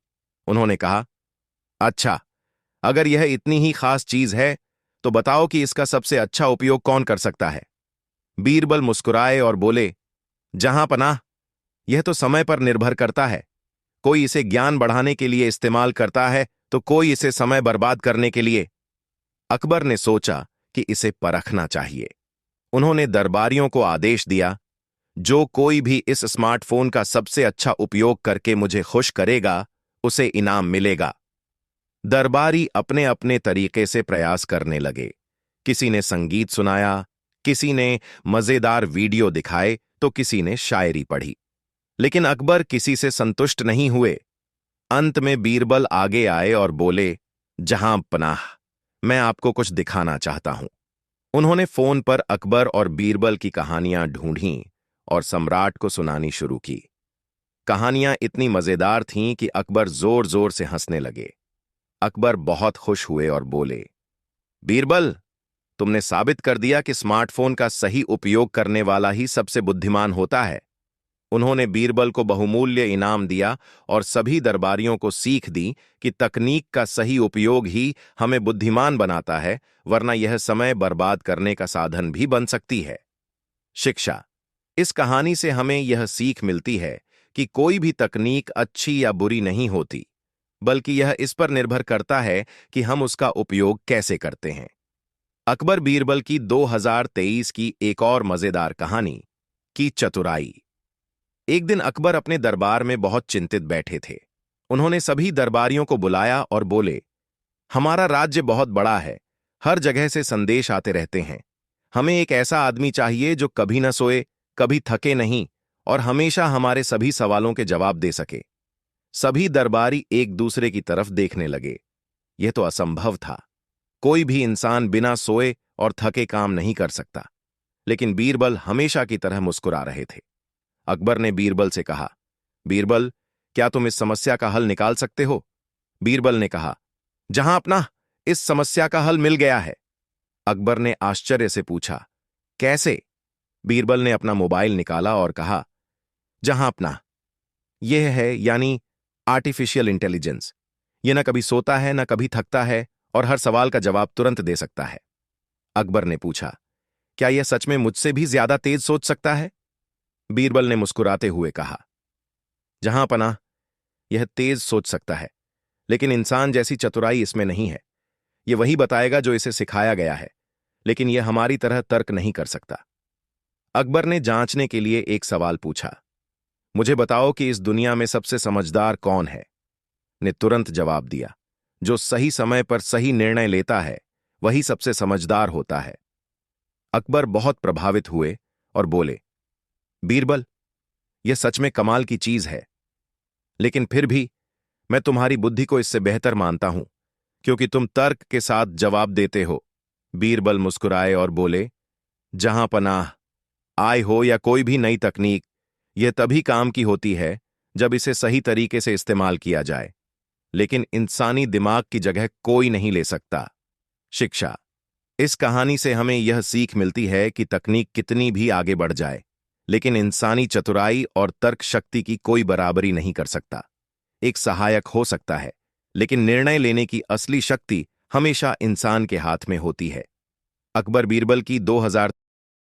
उन्होंने कहा, अच्छा, अगर यह इतनी ही खास चीज है तो बताओ कि इसका सबसे अच्छा उपयोग कौन कर सकता है? बीरबल मुस्कुराए और बोले, जहां पनाह, यह तो समय पर निर्भर करता है। कोई इसे ज्ञान बढ़ाने के लिए इस्तेमाल करता है तो कोई इसे समय बर्बाद करने के लिए। अकबर ने सोचा कि इसे परखना चाहिए। उन्होंने दरबारियों को आदेश दिया, जो कोई भी इस स्मार्टफोन का सबसे अच्छा उपयोग करके मुझे खुश करेगा, उसे इनाम मिलेगा। दरबारी अपने अपने तरीके से प्रयास करने लगे। किसी ने संगीत सुनाया, किसी ने मजेदार वीडियो दिखाए, तो किसी ने शायरी पढ़ी। लेकिन अकबर किसी से संतुष्ट नहीं हुए। अंत में बीरबल आगे आए और बोले, जहां पनाह, मैं आपको कुछ दिखाना चाहता हूं। उन्होंने फोन पर अकबर और बीरबल की कहानियां ढूंढीं और सम्राट को सुनानी शुरू की। कहानियां इतनी मजेदार थीं कि अकबर जोर जोर से हंसने लगे। अकबर बहुत खुश हुए और बोले, बीरबल, तुमने साबित कर दिया कि स्मार्टफोन का सही उपयोग करने वाला ही सबसे बुद्धिमान होता है। उन्होंने बीरबल को बहुमूल्य इनाम दिया और सभी दरबारियों को सीख दी कि तकनीक का सही उपयोग ही हमें बुद्धिमान बनाता है, वरना यह समय बर्बाद करने का साधन भी बन सकती है। शिक्षा। इस कहानी से हमें यह सीख मिलती है कि कोई भी तकनीक अच्छी या बुरी नहीं होती, बल्कि यह इस पर निर्भर करता है कि हम उसका उपयोग कैसे करते हैं। अकबर बीरबल की 2023 की एक और मजेदार कहानी, की चतुराई। एक दिन अकबर अपने दरबार में बहुत चिंतित बैठे थे। उन्होंने सभी दरबारियों को बुलाया और बोले, हमारा राज्य बहुत बड़ा है, हर जगह से संदेश आते रहते हैं। हमें एक ऐसा आदमी चाहिए जो कभी न सोए, कभी थके नहीं और हमेशा हमारे सभी सवालों के जवाब दे सके। सभी दरबारी एक दूसरे की तरफ देखने लगे। यह तो असंभव था। कोई भी इंसान बिना सोए और थके काम नहीं कर सकता। लेकिन बीरबल हमेशा की तरह मुस्कुरा रहे थे। अकबर ने बीरबल से कहा, बीरबल, क्या तुम इस समस्या का हल निकाल सकते हो? बीरबल ने कहा, जहां अपना, इस समस्या का हल मिल गया है। अकबर ने आश्चर्य से पूछा, कैसे? बीरबल ने अपना मोबाइल निकाला और कहा, जहां अपना, यह है यानी आर्टिफिशियल इंटेलिजेंस। यह न कभी सोता है न कभी थकता है और हर सवाल का जवाब तुरंत दे सकता है। अकबर ने पूछा, क्या यह सच में मुझसे भी ज्यादा तेज सोच सकता है? बीरबल ने मुस्कुराते हुए कहा, जहां पनाह, यह तेज सोच सकता है, लेकिन इंसान जैसी चतुराई इसमें नहीं है। यह वही बताएगा जो इसे सिखाया गया है, लेकिन यह हमारी तरह तर्क नहीं कर सकता। अकबर ने जांचने के लिए एक सवाल पूछा, मुझे बताओ कि इस दुनिया में सबसे समझदार कौन है? ने तुरंत जवाब दिया, जो सही समय पर सही निर्णय लेता है वही सबसे समझदार होता है। अकबर बहुत प्रभावित हुए और बोले, बीरबल, यह सच में कमाल की चीज है, लेकिन फिर भी मैं तुम्हारी बुद्धि को इससे बेहतर मानता हूं, क्योंकि तुम तर्क के साथ जवाब देते हो। बीरबल मुस्कुराए और बोले, जहां पनाह, आय हो या कोई भी नई तकनीक, यह तभी काम की होती है जब इसे सही तरीके से इस्तेमाल किया जाए। लेकिन इंसानी दिमाग की जगह कोई नहीं ले सकता। शिक्षा। इस कहानी से हमें यह सीख मिलती है कि तकनीक कितनी भी आगे बढ़ जाए, लेकिन इंसानी चतुराई और तर्क शक्ति की कोई बराबरी नहीं कर सकता। एक सहायक हो सकता है, लेकिन निर्णय लेने की असली शक्ति हमेशा इंसान के हाथ में होती है। अकबर बीरबल की 2000